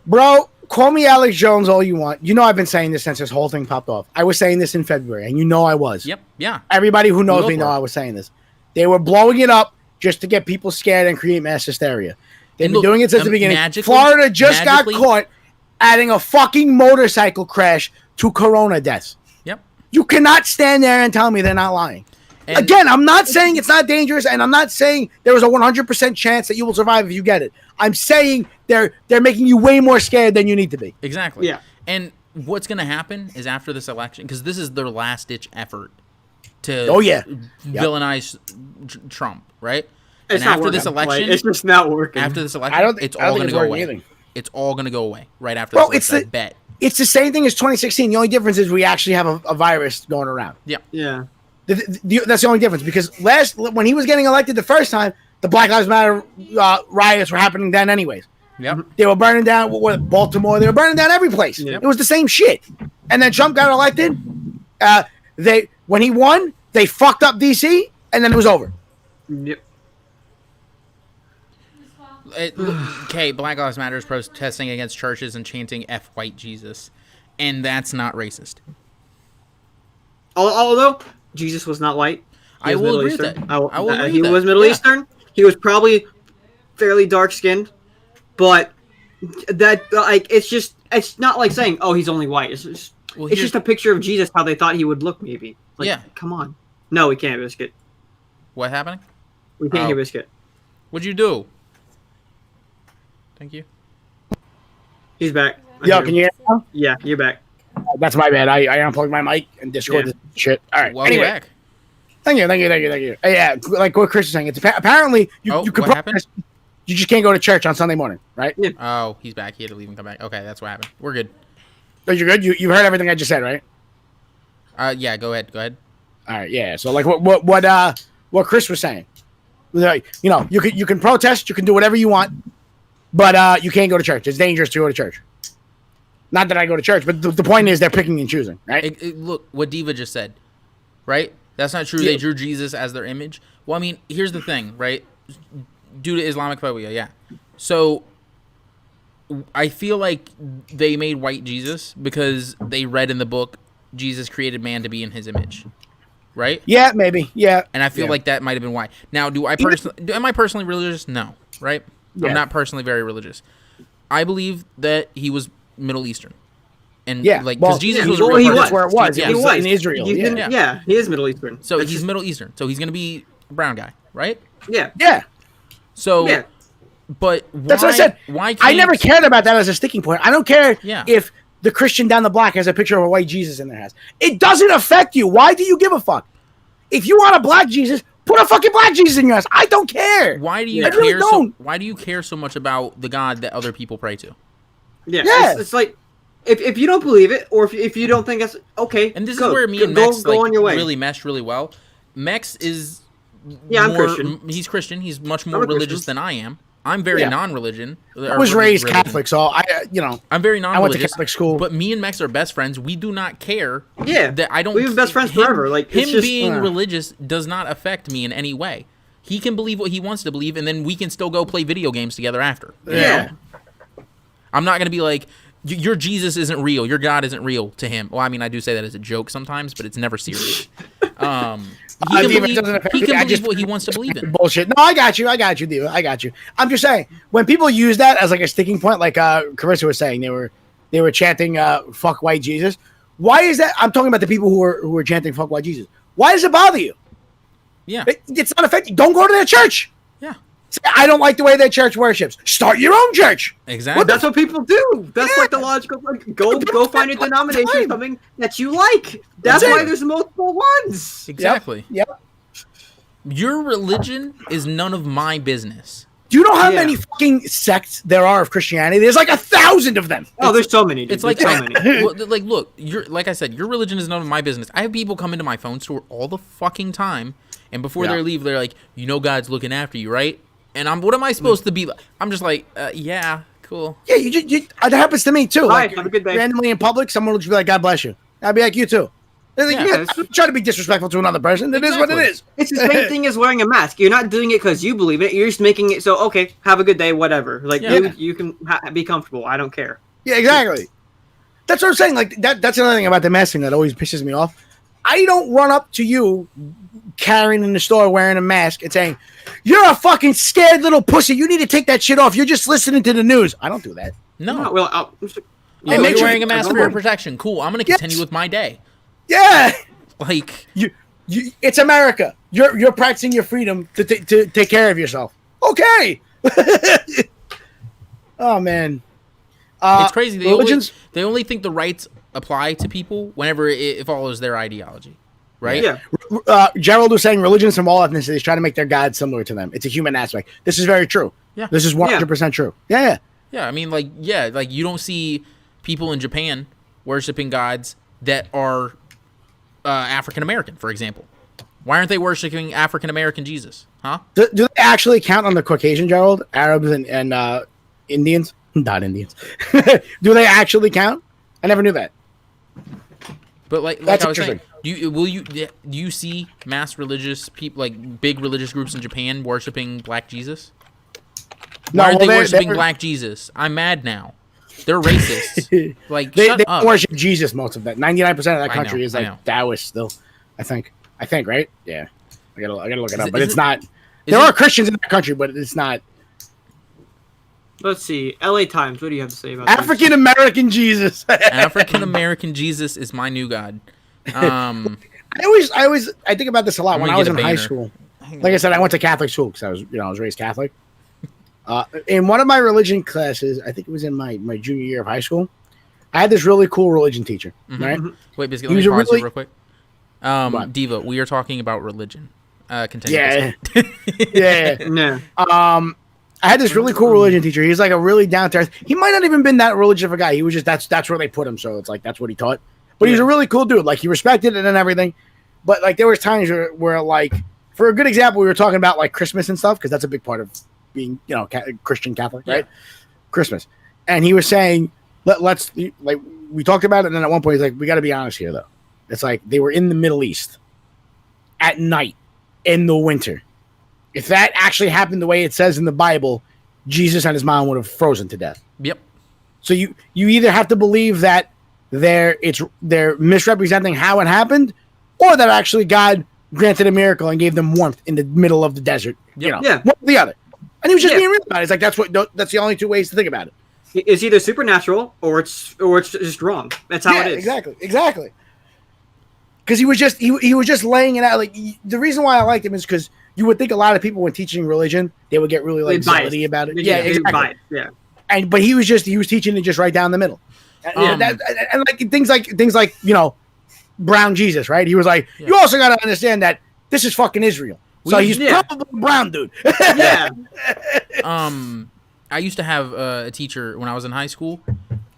Bro, call me Alex Jones all you want. You know I've been saying this since this whole thing popped off. I was saying this in February, and you know I was. Yep, yeah. Everybody who knows me know I was saying this. They were blowing it up just to get people scared and create mass hysteria. They've been doing it since the beginning. Florida just got caught adding a fucking motorcycle crash to corona deaths. Yep. You cannot stand there and tell me they're not lying. And again, I'm not saying it's not dangerous, and I'm not saying there was a 100% chance that you will survive if you get it. I'm saying they're making you way more scared than you need to be. Exactly. Yeah. And what's going to happen is after this election, because this is their last-ditch effort to villainize Trump, right? It's and after this election, it's just not working. After this election, it's all going to go away. Either. It's all going to go away right after this election, I bet. It's the same thing as 2016. The only difference is we actually have a virus going around. Yeah. Yeah. That's the only difference, because when he was getting elected the first time, the Black Lives Matter riots were happening then anyways. Yep. They were burning down Baltimore. They were burning down every place. Yep. It was the same shit. And then Trump got elected. When he won, they fucked up D.C., and then it was over. Yep. Okay, Black Lives Matter is protesting against churches and chanting F white Jesus. And that's not racist. Although Jesus was not white. I will agree with that. He was Middle Eastern. He was probably fairly dark-skinned. But it's not like saying, oh, he's only white. It's just a picture of Jesus, how they thought he would look, maybe. Come on. No, we can't, Biscuit. What happening? We can't hear Biscuit. What'd you do? Thank you. He's back. Yo, can you hear me now? Yeah, you're back. That's my bad. I unplugged my mic and Discord this shit. All right. Welcome back. Thank you. Yeah, like what Chris was saying. It's apparently you could protest. You just can't go to church on Sunday morning, right? Yeah. Oh, he's back. He had to leave and come back. Okay, that's what happened. We're good. Oh, you're good. You heard everything I just said, right? Yeah. Go ahead. All right. Yeah. So like what Chris was saying, like, you can protest, you can do whatever you want, but you can't go to church. It's dangerous to go to church. Not that I go to church, but the point is they're picking and choosing, right? Look, what Diva just said, right? That's not true. Yeah. They drew Jesus as their image. Well, I mean, here's the thing, right? Due to Islamophobia, yeah. So I feel like they made white Jesus because they read in the book Jesus created man to be in his image, right? Yeah, maybe. Yeah. And I feel like that might have been why. Now, am I personally religious? No, right? Yeah. I'm not personally very religious. I believe that he was Middle Eastern. And because Jesus was a real person. That's where it was. Yeah. He was in Israel. He is Middle Eastern. So he's Middle Eastern. So he's going to be a brown guy, right? Yeah. So But that's what I said. Why? I never cared about that as a sticking point. I don't care Yeah. if the Christian down the block has a picture of a white Jesus in their house. It doesn't affect you. Why do you give a fuck? If you want a black Jesus, put a fucking black Jesus in your house. I don't care. Why do you care? Really Why do you care so much about the God that other people pray to? Yeah. It's like if you don't believe it, or if you don't think it's okay. And this is where me and Mex go on your way. really meshed really well. Mex is I'm Christian. He's Christian. He's much more religious than I am. I'm very non-religion. I was raised Catholic, so I'm very non-religious. I went to Catholic school. But me and Mex are best friends. We do not care. Yeah, that I don't. We've been best friends forever. Like him being religious does not affect me in any way. He can believe what he wants to believe, and then we can still go play video games together after. Yeah. I'm not gonna be like, your Jesus isn't real. Your God isn't real to him. Well, I mean, I do say that as a joke sometimes, but it's never serious. He can believe what he wants to believe in. Bullshit. No, I got you, Diva. I got you. I'm just saying, when people use that as like a sticking point, like Carissa was saying, they were chanting "fuck white Jesus." Why is that? I'm talking about the people who were chanting "fuck white Jesus." Why does it bother you? Yeah, it's not affecting. Don't go to their church. Yeah. I don't like the way their church worships. Start your own church. Exactly. Well, that's what people do. That's like the logical. Like, go find a denomination, something that you like. That's why there's multiple ones. Exactly. Yep. Your religion is none of my business. Do you know how many fucking sects there are of Christianity? There's like 1,000 of them. Oh, there's so many. Dude. It's like so many. Well, like, look, like I said, your religion is none of my business. I have people come into my phone store all the fucking time, and before they leave, they're like, God's looking after you, right? And what am I supposed to be? I'm just like, yeah, cool. Yeah, that happens to me too. Bye, like, have a good day. Randomly in public, someone will just be like, "God bless you." I'd be like, "You too." Like, I'm trying to be disrespectful to another person. It is what it is. It's the same thing as wearing a mask. You're not doing it because you believe it. You're just making it so, okay, have a good day, whatever. Like, you can be comfortable. I don't care. Yeah, exactly. That's what I'm saying. Like, that's another thing about the mask thing that always pisses me off. I don't run up to you, Karen, in the store wearing a mask and saying, "You're a fucking scared little pussy. You need to take that shit off. You're just listening to the news." I don't do that. No. Well, you're wearing a mask for your protection. Cool. I'm going to continue with my day. Yeah. Like, it's America. You're practicing your freedom to take care of yourself. Okay. Oh man, it's crazy. They only think the rights apply to people whenever it follows their ideology, right? Yeah. Gerald was saying religions from all ethnicities try to make their gods similar to them. It's a human aspect. This is very true. Yeah. This is 100% true. Yeah. Yeah. I mean, like you don't see people in Japan worshiping gods that are African American, for example. Why aren't they worshiping African American Jesus? Huh? Do they actually count on the Caucasian, Gerald? Arabs and Indians? Not Indians. Do they actually count? I never knew that. But like I was saying, do you see mass religious people, like big religious groups in Japan worshiping Black Jesus? Why aren't they worshiping Black Jesus? I'm mad now. They're racist. Like they shut up. worship Jesus. Most of that, 99% of that country is like Taoist still. I think, right? Yeah, I gotta look it up, but it's not. There are Christians in that country, but it's not. Let's see. LA Times. What do you have to say about African American Jesus? African American Jesus is my new god. I think about this a lot when I was in high school. Like I said, I went to Catholic school because I was raised Catholic. In one of my religion classes, I think it was in my junior year of high school, I had this really cool religion teacher. Mm-hmm. Right? Wait, basically, let me pause real quick. Diva, we are talking about religion. Continue. Yeah. No. I had this really cool religion teacher. He's like a really down to earth. He might not even been that religious of a guy. He was just that's where they put him. So it's like that's what he taught. But he was a really cool dude. Like he respected it and everything. But like there was times where like for a good example, we were talking about like Christmas and stuff because that's a big part of being Christian Catholic, right? Christmas. And he was saying let's like we talked about it. And then at one point he's like, we got to be honest here though. It's like they were in the Middle East at night in the winter. If that actually happened the way it says in the Bible, Jesus and his mom would have frozen to death. Yep. So you either have to believe that they're misrepresenting how it happened, or that actually God granted a miracle and gave them warmth in the middle of the desert. Yep. One or the other. And he was just being real about it. It's like that's the only two ways to think about it. It's either supernatural or it's just wrong. That's how it is. Exactly. Because he was just laying it out. Like the reason why I liked him is because you would think a lot of people when teaching religion, they would get really like zealoty about it. Yeah, exactly. Yeah. But he was teaching it just right down the middle. And like things like, you know, brown Jesus, right? He was like, you also got to understand that this is fucking Israel. So he's probably a brown dude. Yeah. I used to have a teacher when I was in high school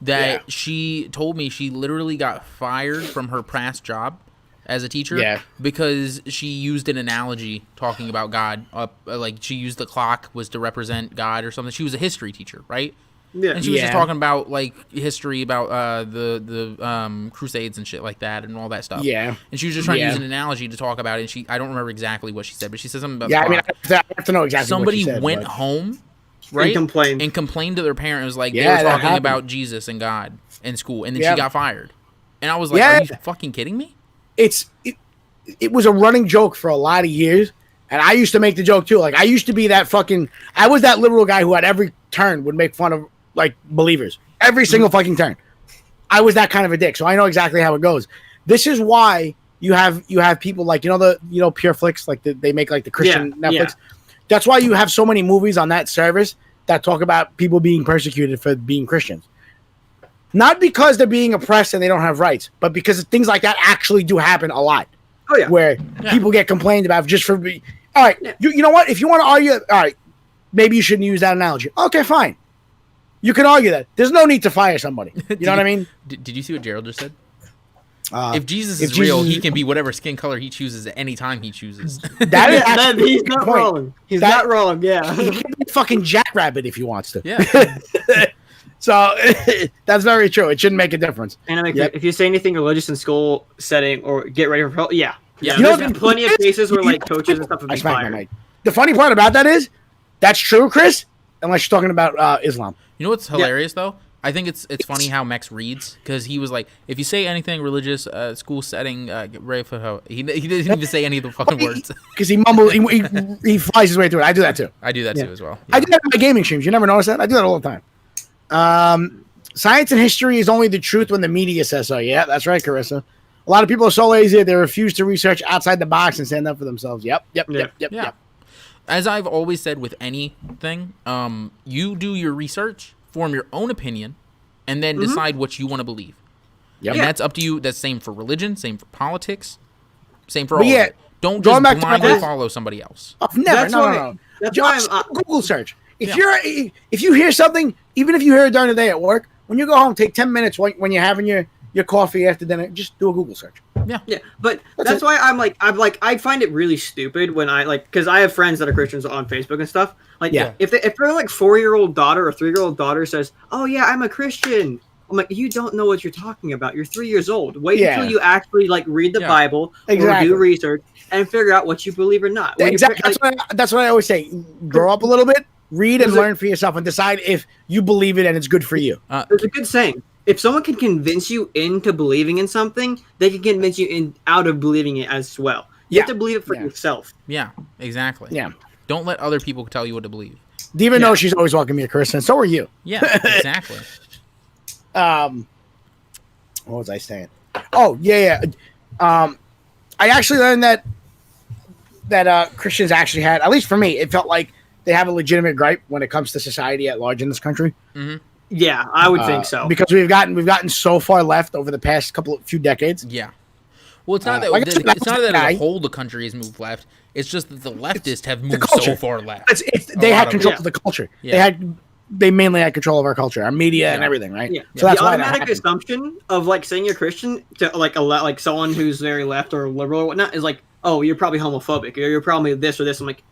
that she told me she literally got fired from her past job as a teacher because she used an analogy talking about God. Like she used the clock was to represent God or something. She was a history teacher, right? Yeah. And she was just talking about like history about the Crusades and shit like that and all that stuff. Yeah. And she was just trying to use an analogy to talk about it. And I don't remember exactly what she said, but she said something about I mean, I have to know exactly somebody what she said, went home, right? And complained to their parent. It was like they were talking about Jesus and God in school, and then she got fired. And I was like, are you fucking kidding me? It was a running joke for a lot of years. And I used to make the joke too. Like I used to be that I was that liberal guy who at every turn would make fun of like believers. Every single fucking turn. I was that kind of a dick. So I know exactly how it goes. This is why you have people like, Pure Flix, like they make like the Christian Netflix. Yeah. That's why you have so many movies on that service that talk about people being persecuted for being Christians. Not because they're being oppressed and they don't have rights, but because things like that actually do happen a lot. Oh yeah. Where people get complained about just for being. All right, you know what? If you want to argue, all right, maybe you shouldn't use that analogy. Okay, fine. You can argue that. There's no need to fire somebody. You know what I mean? Did you see what Gerald just said? If Jesus is real, he can be whatever skin color he chooses at any time he chooses. He's not wrong. He's not wrong. Yeah, he can be a fucking jackrabbit if he wants to. Yeah. So that's very true. It shouldn't make a difference. And if you say anything religious in school setting or get ready for there's been plenty of cases where like coaches and stuff have been fired. The funny part about that is that's true, Chris. Unless you're talking about Islam. You know what's hilarious though? I think it's funny how Mex reads because he was like, if you say anything religious, school setting, get ready for her. He didn't even say any of the fucking words because he mumbles. He flies his way through it. I do that too. I do that too as well. Yeah. I do that in my gaming streams. You never notice that? I do that all the time. Science and history is only the truth when the media says so. Yeah, that's right, Carissa. A lot of people are so lazy they refuse to research outside the box and stand up for themselves. Yep. As I've always said with anything, you do your research, form your own opinion, and then decide what you want to believe. Yep. And that's up to you. That's same for religion, same for politics, same for all of it. Don't just blindly follow somebody else. Never. No. Just Google search. If you hear something, even if you hear it during the day at work, when you go home, take 10 minutes when you're having your coffee after dinner, just do a Google search. Yeah, but that's why I find it really stupid when because I have friends that are Christians on Facebook and stuff. If their like 4-year-old daughter or 3-year-old daughter says, "Oh yeah, I'm a Christian," I'm like, you don't know what you're talking about. You're 3 years old. Wait until you actually read the Bible or do research and figure out what you believe or not. Exactly. That's what I always say. Grow up a little bit, read and learn for yourself, and decide if you believe it and it's good for you. There's a good saying. If someone can convince you into believing in something, they can convince you out of believing it as well. You have to believe it for yourself. Yeah, exactly. Yeah. Don't let other people tell you what to believe. Diva knows she's always welcoming me a Chris, and so are you. Yeah, exactly. What was I saying? Oh, yeah. I actually learned that Christians actually had, at least for me, it felt like they have a legitimate gripe when it comes to society at large in this country. Mm-hmm. Yeah, I would think so. Because we've gotten so far left over the past few decades. Yeah. Well, it's not that as a whole the country has moved left. It's just that the leftists have moved so far left. They had control of the culture. Yeah. They mainly had control of our culture, our media, and everything, right? Yeah. So that's the automatic assumption of saying you're Christian to someone who's very left or liberal or whatnot is like, oh, you're probably homophobic, or you're probably this or this. I'm like,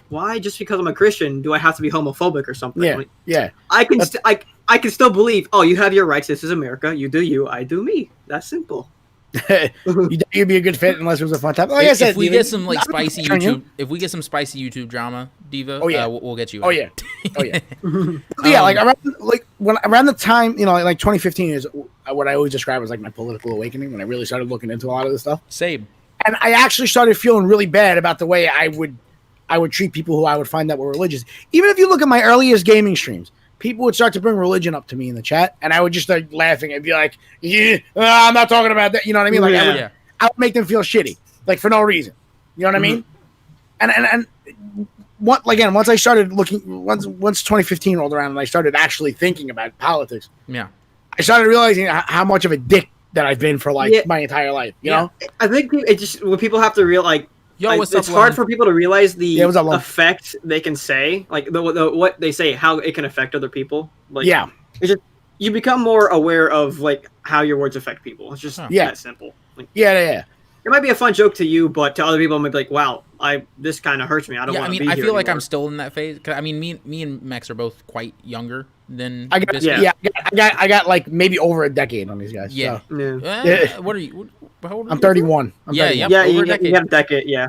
why? Just because I'm a Christian, do I have to be homophobic or something? Yeah. I can still believe. Oh, you have your rights. This is America. You do you. I do me. That's simple. You'd be a good fit unless it was a fun time. If we get some spicy YouTube drama, Diva, we'll get you. Oh yeah. Around the time 2015 is what I always describe as my political awakening when I really started looking into a lot of this stuff. Same. And I actually started feeling really bad about the way I would treat people who I would find that were religious. Even if you look at my earliest gaming streams, people would start to bring religion up to me in the chat, and I would just start laughing and be like, I'm not talking about that. You know what I mean? I would make them feel shitty, for no reason. You know what I mean? and what again? Once I started looking, once 2015 rolled around, and I started actually thinking about politics. Yeah. I started realizing how much of a dick that I've been for like my entire life. You know, I think it just what people have to realize. Yo, what's it's up, hard for people to realize the what's up, Lon? effect they can say, like the what they say, how it can affect other people. Like, it's just you become more aware of like how your words affect people. It's just that simple. Like, yeah. It might be a fun joke to you, but to other people, it might be like, "Wow, this kind of hurts me. I don't want to be here." I feel like anymore. I'm still in that phase. 'Cause, I mean, me and Max are both quite younger than. I got like maybe over a decade on these guys. Yeah. So. What are you? How old are I'm you? 31. Yeah, you over a decade. got a decade. Yeah.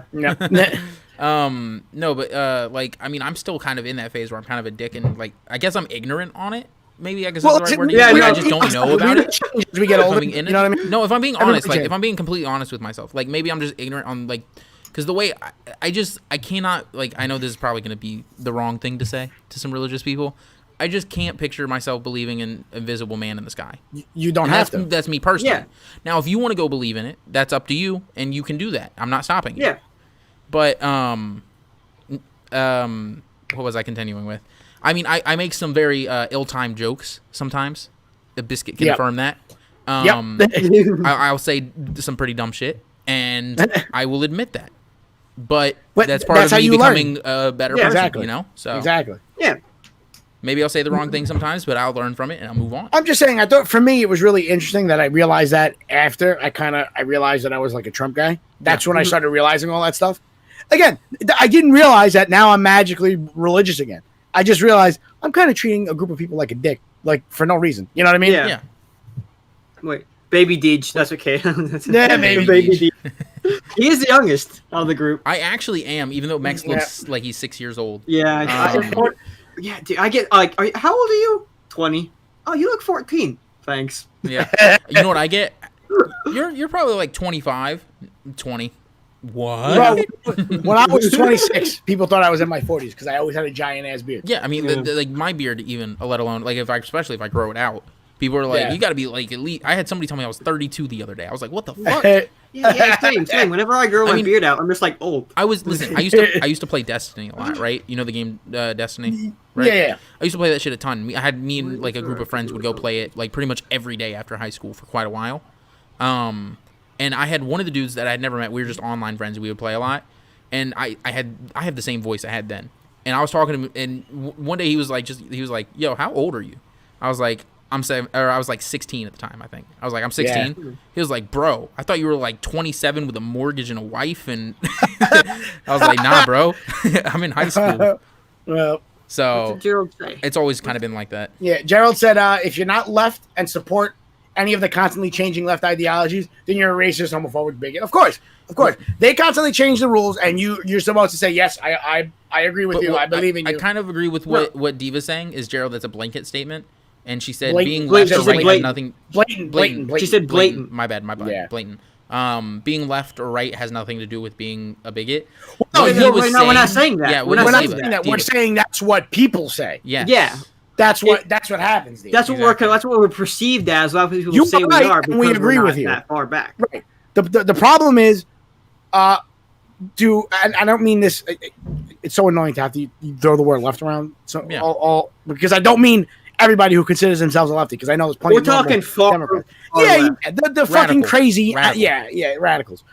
No, but like, I mean, I'm still kind of in that phase where I'm kind of a dick and like, I guess I'm ignorant on it. Maybe I guess that's the right word. I just don't know about it. As we get older, you know what I mean? No, if I'm being honest, like if I'm being completely honest with myself, like maybe I'm just ignorant on like, because the way I cannot, like, I know this is probably going to be the wrong thing to say to some religious people. I just can't picture myself believing in a invisible man in the sky. You don't have to. That's me personally. Yeah. Now, if you want to go believe in it, that's up to you, and you can do that. I'm not stopping you. Yeah. But what was I continuing with? I mean, I make some very ill-timed jokes sometimes. The Biscuit can confirm that. I'll say some pretty dumb shit, and I will admit that. But that's part of me becoming a better person, exactly. You know? So exactly. Yeah. Maybe I'll say the wrong thing sometimes, but I'll learn from it and I'll move on. I'm just saying, I thought for me it was really interesting that I realized that after I realized that I was like a Trump guy. That's when I started realizing all that stuff. Again, I didn't realize that now I'm magically religious again. I just realized I'm kind of treating a group of people like a dick, like for no reason. You know what I mean? Yeah. Wait, Baby Deej. That's okay. Baby Deej. He is the youngest of the group. I actually am, even though Max looks like he's 6 years old. Yeah. Yeah, dude. I get like, how old are you? 20. Oh, you look 14. Thanks. Yeah. You know what I get? You're probably like 25, 20. What? Bro, when I was 26, people thought I was in my 40s because I always had a giant ass beard. Yeah, I mean, like my beard, even let alone like especially if I grow it out, people are like, you got to be like at least. I had somebody tell me I was 32 the other day. I was like, what the fuck? Yeah, same. Whenever I grow my beard out, I'm just like old. I used to play Destiny a lot, right? You know the game Destiny, right? Yeah. I used to play that shit a ton. I had me and like a group of friends would go play it like pretty much every day after high school for quite a while. And I had one of the dudes that I had never met. We were just online friends. We would play a lot, and I have the same voice I had then. And I was talking to him, and one day he was like, "Yo, how old are you?" I was like, "I'm 7," or I was like 16 at the time, I think. I was like, "I'm 16." Yeah. He was like, "Bro, I thought you were like 27 with a mortgage and a wife," and I was like, "Nah, bro, I'm in high school." Well, so what did Gerald say? It's always kind of been like that. Yeah, Gerald said, "If you're not left and support any of the constantly changing left ideologies, then you're a racist, homophobic bigot." Of course. They constantly change the rules, and you're supposed to say, yes, I agree with you. I believe in you. I kind of agree with what Diva's saying is, Gerald, that's a blanket statement. And she said being left or right has nothing... Blatant. She said blatant. My bad. Yeah. Blatant. Being left or right has nothing to do with being a bigot. No, we're not saying that. Yeah, we're not saying that. We're saying that's what people say. Yeah. Yeah. That's what happens. That's what we're perceived as. A lot of people say we are, because we agree with you. That far back. Right. The problem is, and I don't mean this. It's so annoying to have to throw the word left around. So all because I don't mean everybody who considers themselves a lefty, because I know there's plenty. We're talking far. The fucking crazy. Radicals.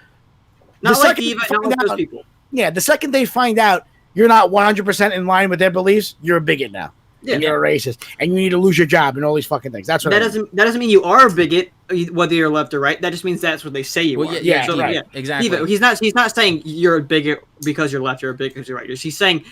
Not like Diva, not like those people. Yeah, the second they find out you're not 100% in line with their beliefs, you're a bigot now. Yeah. And you're a racist, and you need to lose your job and all these fucking things. That's what that doesn't mean you are a bigot, whether you're left or right. That just means that's what they say you are. Yeah, exactly. Diva, he's not saying you're a bigot because you're left. You're a bigot because you're right. He's saying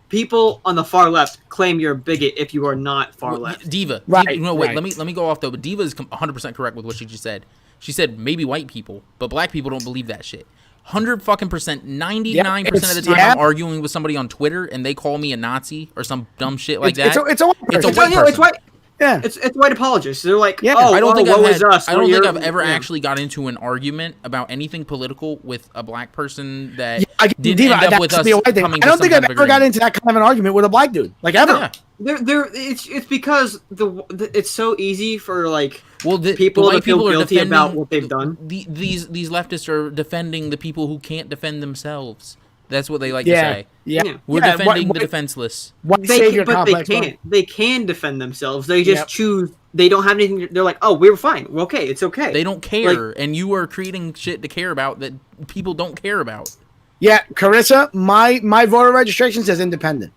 people on the far left claim you're a bigot if you are not far left. Diva, right? No, wait. Let me go off though. But Diva is 100% correct with what she just said. She said maybe white people, but black people don't believe that shit. 100% 99% of the time I'm arguing with somebody on Twitter and they call me a Nazi or some dumb shit like that. It's a white person. It's white. Yeah, it's white apologists. They're like, I don't think I've ever actually got into an argument about anything political with a black person that didn't end up with us coming to some kind of agreement. I don't think I've ever got into that kind of an argument with a black dude, like ever. Yeah. It's because it's so easy for like people to feel guilty about what they've done. These leftists are defending the people who can't defend themselves. That's what they like to say. Yeah. We're defending the defenseless. White savior but complex, they bro. can't. They can defend themselves. They just choose. They don't have anything. They're like, oh, we're fine. We're okay. It's okay. They don't care, and you are creating shit to care about that people don't care about. Yeah, Carissa, my voter registration says independent.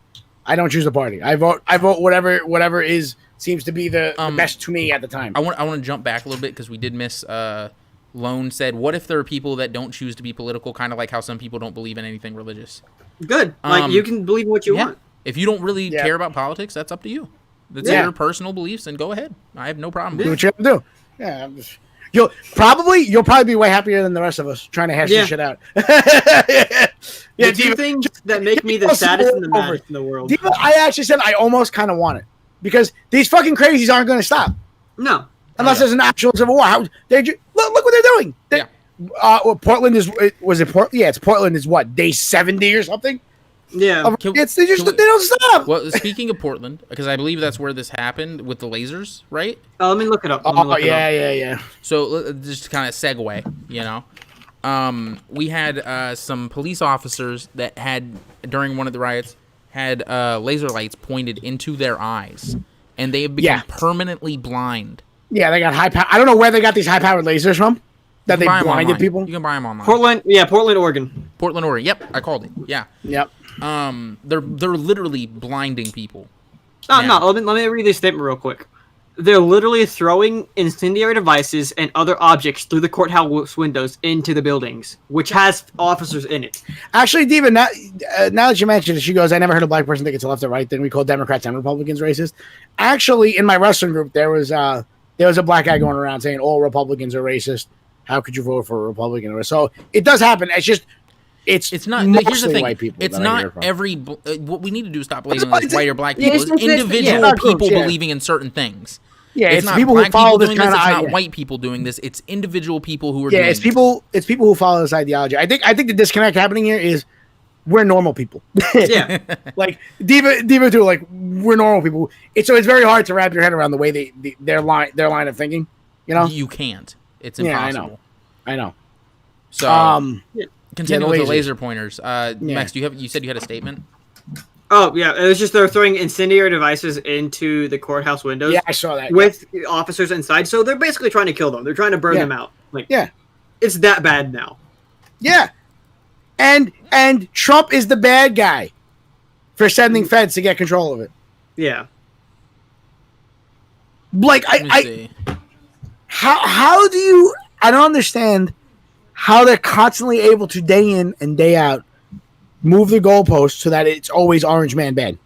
I don't choose a party. I vote whatever seems to be the best to me at the time. I want to jump back a little bit because we did miss. Lone said, "What if there are people that don't choose to be political? Kind of like how some people don't believe in anything religious." Good. Like you can believe what you want. If you don't really care about politics, that's up to you. That's your personal beliefs, and go ahead. I have no problem. Do what you have to do. Yeah, you'll probably be way happier than the rest of us trying to hash this shit out. Yeah, two things that make me the saddest and the maddest in the world. Diva, I actually said I almost kind of want it because these fucking crazies aren't going to stop. No, unless there's an actual civil war. Look what they're doing. Portland is it's Portland is what, day 70 or something. Yeah, they don't stop. Well, speaking of Portland, because I believe that's where this happened with the lasers, right? Let me look it up. Yeah. So just to kind of segue, we had some police officers that had during one of the riots had laser lights pointed into their eyes, and they have become permanently blind. Yeah, they got high power. I don't know where they got these high-powered lasers from. That they blinded people. You can buy them online. Portland, Oregon. Portland, Oregon. Yep, I called it. Yeah. Yep. They're literally blinding people. No. Let me read this statement real quick. They're literally throwing incendiary devices and other objects through the courthouse windows into the buildings, which has officers in it. Actually, Diva, now that you mentioned it, she goes, I never heard a black person think it's left or right. Then we call Democrats and Republicans racist. Actually, in my wrestling group, there was a black guy going around saying all Republicans are racist. How could you vote for a Republican? So it does happen. It's just it's not. Here's the thing. White people. It's not every. What we need to do is stop labeling as white or black people. It's individual people believing in certain things. Yeah, it's not people who follow this kind of. It's not white people doing this. It's individual people who are. Yeah, it's people. It's people who follow this ideology. I think the disconnect happening here is we're normal people. Yeah, like Diva too. Like we're normal people. It's very hard to wrap your head around the way their line of thinking. You can't. It's impossible. I know. So continue with the laser pointers. Max, you said you had a statement. Oh yeah, it was just they're throwing incendiary devices into the courthouse windows. Yeah, I saw that. With officers inside, so they're basically trying to kill them. They're trying to burn them out. It's that bad now. Yeah, and Trump is the bad guy for sending feds to get control of it. Yeah. Like how do you? I don't understand how they're constantly able to day in and day out move the goalposts so that it's always orange man bad.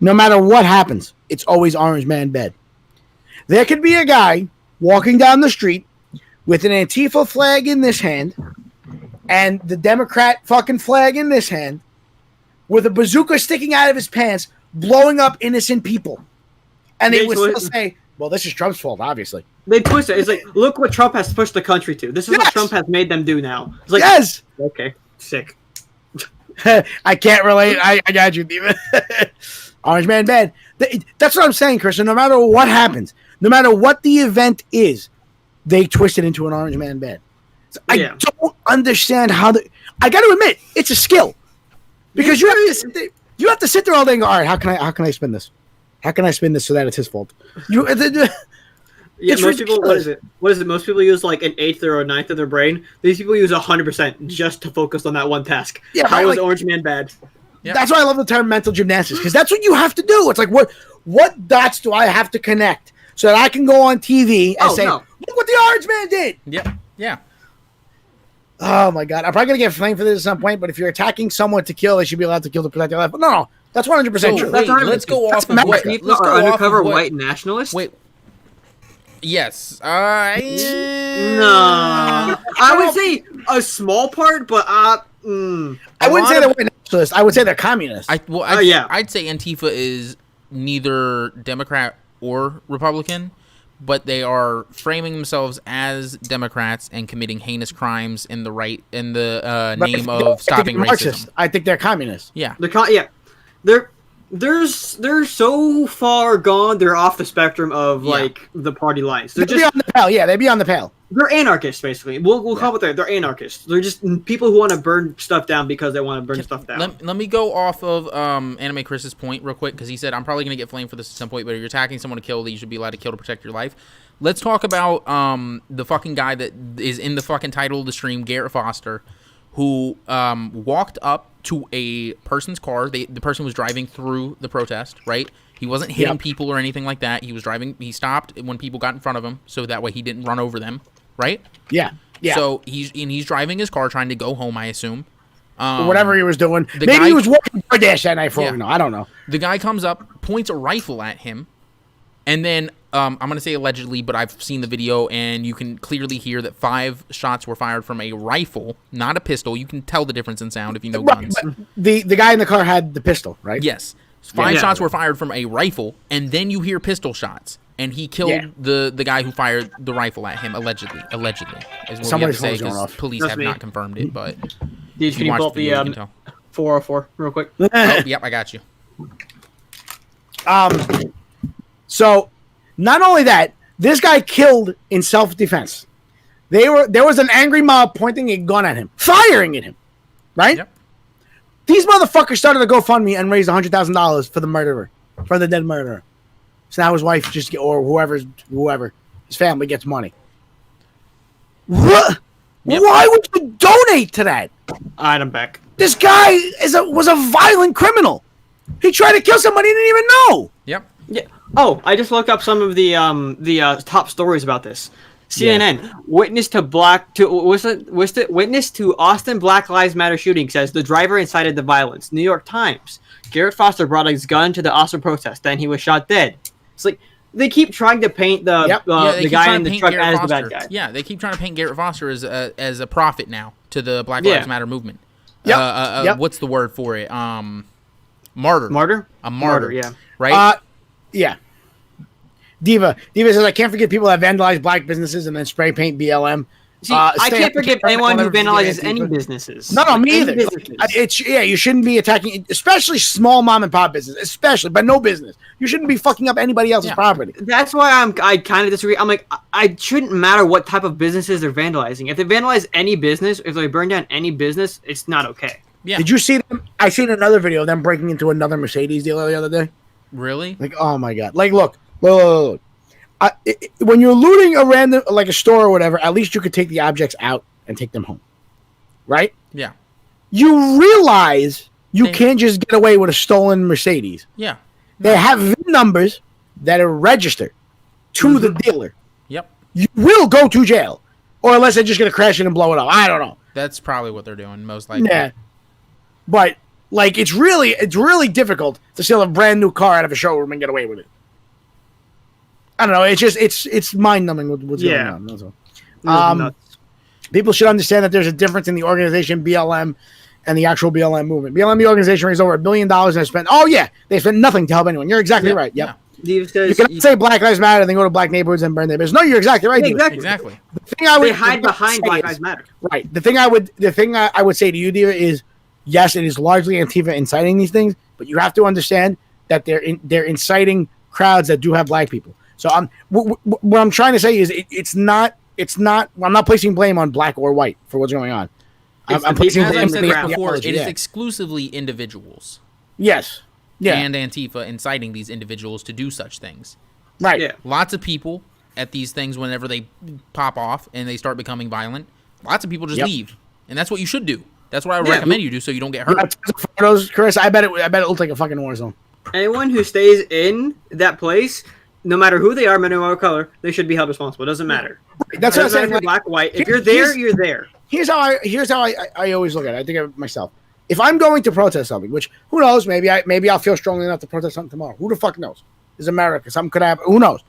No matter what happens, it's always orange man bad. There could be a guy walking down the street with an Antifa flag in this hand and the Democrat fucking flag in this hand with a bazooka sticking out of his pants, blowing up innocent people. And they would still say, well, this is Trump's fault, obviously. They twist it. It's like, look what Trump has pushed the country to. This is what Trump has made them do now. It's like, yes. Okay, sick. I can't relate. I got you, Diva. Orange man bad. That's what I'm saying, Chris. No matter what happens, no matter what the event is, they twist it into an orange man bad. So I don't understand how I got to admit, it's a skill. Because you have to sit there all day and go, all right, how can I spin this? How can I spin this so that it's his fault? Most people, what is it? Most people use like an eighth or a ninth of their brain. These people use 100% just to focus on that one task. Yeah, how is Orange Man bad? Yep. That's why I love the term mental gymnastics, because that's what you have to do. It's like, what dots do I have to connect so that I can go on TV and say, look what the Orange Man did? Yeah. Oh my God. I'm probably going to get flamed for this at some point, but if you're attacking someone to kill, they should be allowed to kill to protect their life. But no. That's 100% true. Let's go off of what people are undercover white nationalists. Wait. Yes. No. I would say a small part, but I wouldn't say they're white nationalists. I would say they're communists. I'd say Antifa is neither Democrat or Republican, but they are framing themselves as Democrats and committing heinous crimes in the name of stopping racism. I think they're communists. Yeah. They're they're so far gone. They're off the spectrum of like the party lines. They're just be on the pale. Yeah, they'd be on the pale. They're anarchists, basically. We'll call it there. They're anarchists. They're just people who want to burn stuff down because they want to burn stuff down. Let me go off of Anime Chris's point real quick, because he said, I'm probably going to get flamed for this at some point, but if you're attacking someone to kill, that you should be allowed to kill to protect your life. Let's talk about the fucking guy that is in the fucking title of the stream, Garret Foster, who walked up to a person's car. The person was driving through the protest, right? He wasn't hitting people or anything like that. He was driving. He stopped when people got in front of him, so that way he didn't run over them. Right? Yeah. So he's driving his car, trying to go home, I assume. Whatever he was doing. Maybe he was working DoorDash that night for all we know. I don't know. The guy comes up, points a rifle at him, and then I'm going to say allegedly, but I've seen the video, and you can clearly hear that 5 shots were fired from a rifle, not a pistol. You can tell the difference in sound if you know guns. The guy in the car had the pistol, right? Yes. 5 shots were fired from a rifle, and then you hear pistol shots. And he killed the guy who fired the rifle at him, allegedly. Allegedly. Is what Somebody's we have to say, going off. Police That's have me. not confirmed it, but... Dude, can you pull up the 404 real quick? Oh, yep, I got you. So, not only that, this guy killed in self-defense. There was an angry mob pointing a gun at him, firing at him, right? Yep. These motherfuckers started a GoFundMe and raised $100,000 for the murderer, for the dead murderer. So now his wife or whoever, his family gets money. What? Yep. Why would you donate to that? Alright, I'm back. This guy was a violent criminal. He tried to kill somebody he didn't even know. Yep. Yeah. Oh, I just looked up some of the top stories about this. CNN, witness to Austin Black Lives Matter shooting says the driver incited the violence. New York Times, Garret Foster brought his gun to the Austin protest, then he was shot dead. It's like they keep trying to paint the guy in the truck as the bad guy. Yeah, they keep trying to paint Garret Foster as a prophet now to the Black Lives Matter movement. What's the word for it? Martyr. Martyr? A martyr. Yeah. Right? Yeah. Diva says, I can't forget people that vandalize black businesses and then spray paint BLM. See, I can't forgive anyone who vandalizes any businesses. No, me either. You shouldn't be attacking, especially small mom and pop business, but no business. You shouldn't be fucking up anybody else's property. That's why I kind of disagree. I'm like, I shouldn't matter what type of businesses they're vandalizing. If they vandalize any business, if they burn down any business, it's not okay. Yeah. Did you see them? I seen another video of them breaking into another Mercedes dealer the other day. Really? Like, oh my god! Like, look. When you're looting a random, like a store or whatever, at least you could take the objects out and take them home, right? Yeah. You realize you can't just get away with a stolen Mercedes. Yeah. They have VIN numbers that are registered to the dealer. Yep. You will go to jail, or unless they're just gonna crash it and blow it up. I don't know. That's probably what they're doing, most likely. Yeah. But like, it's really difficult to steal a brand new car out of a showroom and get away with it. I don't know. It's just it's mind numbing what's going on. That's all. People should understand that there's a difference in the organization BLM and the actual BLM movement. BLM, the organization, raised over $1 billion and they spent. Oh yeah, they spent nothing to help anyone. You're exactly right. Yep. Yeah. You can say Black Lives Matter and then go to black neighborhoods and burn their business. No, you're exactly right. Yeah, exactly. The thing I would hide behind Black Lives Matter. Right. The thing I would say to you, Diva, is yes, it is largely Antifa inciting these things, but you have to understand that they're inciting crowds that do have black people. So what I'm trying to say is it's not. I'm not placing blame on black or white for what's going on. I'm placing blame before. It is exclusively individuals. Yes. Yeah. And Antifa inciting these individuals to do such things. Right. Yeah. Lots of people at these things, whenever they pop off and they start becoming violent, lots of people just leave, and that's what you should do. That's what I would recommend you do, so you don't get hurt. Photos, Chris. I bet it looks like a fucking war zone. Anyone who stays in that place, no matter who they are, no matter what color, they should be held responsible. It doesn't matter. That's what I'm saying. Like, black, white. If you're there, you're there. Here's how I always look at it. I think of myself. If I'm going to protest something, which who knows, maybe I'll feel strongly enough to protest something tomorrow. Who the fuck knows? It's America. Something could happen. Who knows?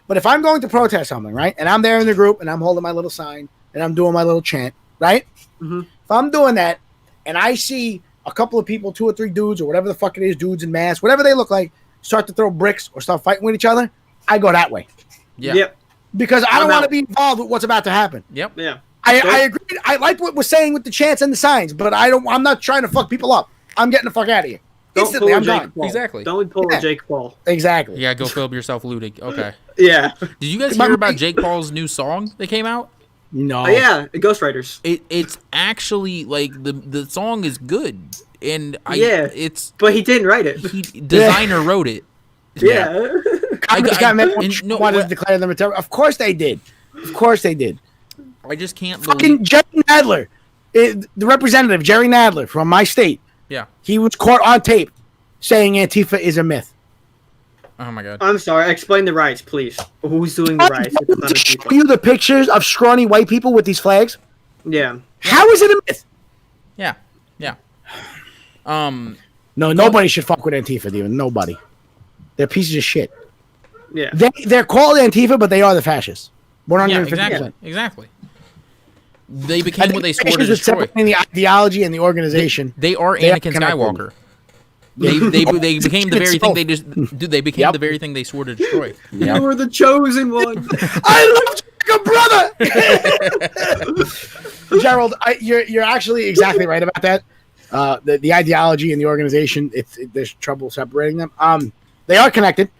But if I'm going to protest something, right, and I'm there in the group and I'm holding my little sign and I'm doing my little chant, right? Mm-hmm. If I'm doing that and I see a couple of people, 2 or 3 dudes or whatever the fuck it is, dudes in masks, whatever they look like, start to throw bricks or start fighting with each other, I go that way. Yeah. Yep. Because I don't want to be involved with what's about to happen. Yep. Yeah. I agree. I like what we're saying with the chants and the signs, but I'm not trying to fuck people up. I'm getting the fuck out of here. instantly, I'm Jake gone. Paul. Exactly. Don't pull Yeah. a Jake Paul. Exactly. Yeah, go film yourself looting. Okay. Yeah. Did you guys hear about Jake Paul's new song that came out? No. Oh yeah, Ghostwriters. It's actually like the song is good, and it's but he didn't write it. designer wrote it. Yeah. Congress got mad when no, wanted to declare them a terror. Of course they did. Of course they did. I just can't Fucking believe. Jerry Nadler, the representative Jerry Nadler from my state. Yeah. He was caught on tape saying Antifa is a myth. Oh my god. I'm sorry. Explain the riots, please. Who's doing the riots? If it's not To show Antifa? you the pictures of scrawny white people with these flags. Yeah. How is it a myth? Yeah. Yeah. No, nobody should fuck with Antifa, even nobody. They're pieces of shit. Yeah. They're called Antifa, but they are the fascists. 150%. Exactly. They became what they swore to Fascists with destroy. separating the ideology and the organization. They are They are Anakin connected. Skywalker. They became the very thing they just. Dude, they became the very thing they swore to destroy. You were the chosen one. I love you like a brother. Gerald, you're actually exactly right about that. The ideology and the organization, there's trouble separating them. They are connected,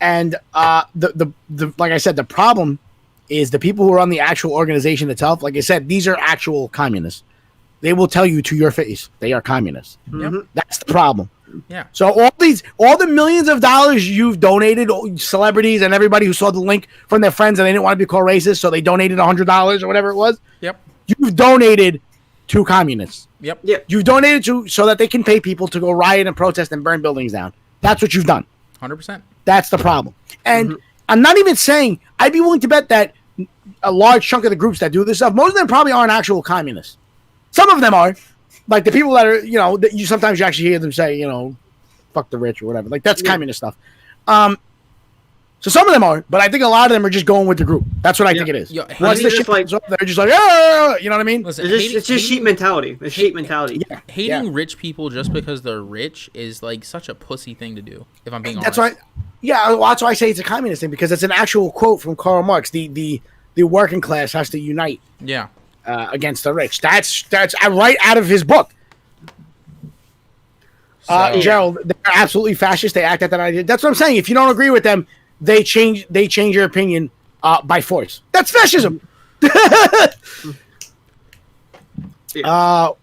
and the like I said, the problem is the people who are on the actual organization itself. Like I said, these are actual communists. They will tell you to your face they are communists. Yep. That's the problem. Yeah. So all the millions of dollars you've donated, celebrities and everybody who saw the link from their friends and they didn't want to be called racist, so they donated $100 or whatever it was. Yep. You've donated to communists. Yep. Yeah. You've donated to so that they can pay people to go riot and protest and burn buildings down. That's what you've done. 100%. That's the problem. And I'm not even saying, I'd be willing to bet that a large chunk of the groups that do this stuff, most of them probably aren't actual communists. Some of them are. Like the people that are, that you sometimes you actually hear them say, fuck the rich or whatever. Like that's communist stuff. So some of them are, but I think a lot of them are just going with the group. That's what I think it is. Yeah, Once the shit like, comes up, they're just like, oh, you know what I mean? Listen, it's just sheep mentality. It's sheep mentality. Yeah. hating rich people just because they're rich is like such a pussy thing to do. If I'm being That's honest. why. That's why I say it's a communist thing, because it's an actual quote from Karl Marx. The working class has to unite Yeah. against the rich. That's right out of his book. Gerald, they're absolutely fascist. They act at that idea. That's what I'm saying. If you don't agree with them, they change your opinion by force. That's fascism. What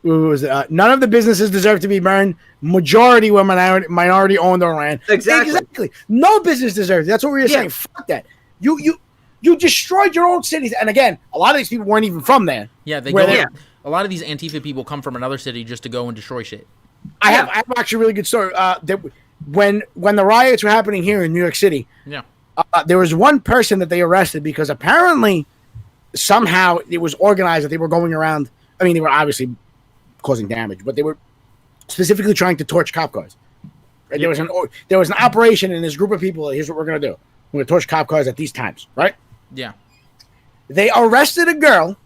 was it? None of the businesses deserve to be burned. Majority were minority owned or ran. Exactly. No business deserves. That's what we were saying. Fuck that. You destroyed your own cities. And again, a lot of these people weren't even from there. Yeah, a lot of these Antifa people come from another city just to go and destroy shit. I have actually a really good story. When the riots were happening here in New York City, there was one person that they arrested because apparently somehow it was organized that they were going around. I mean, they were obviously causing damage, but they were specifically trying to torch cop cars. Right? There was an operation in this group of people. Here's what we're gonna do: we're gonna torch cop cars at these times, right? Yeah. They arrested a girl.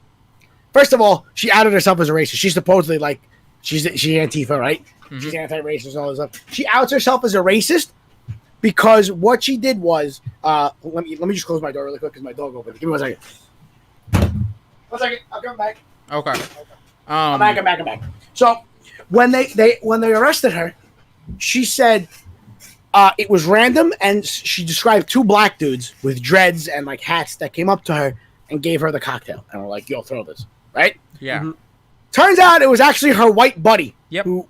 First of all, she outed herself as a racist. She's supposedly like she's Antifa, right? Mm-hmm. She's anti-racist and all this stuff. She outs herself as a racist because what she did was let me just close my door really quick because my dog opened. Give me 1 second. 1 second. I'll come back. Okay. I'm back. So when they arrested her, she said it was random, and she described 2 black dudes with dreads and like hats that came up to her and gave her the cocktail and were like, "Yo, throw this." Right? Yeah. Mm-hmm. Turns out it was actually her white buddy. Yep. Who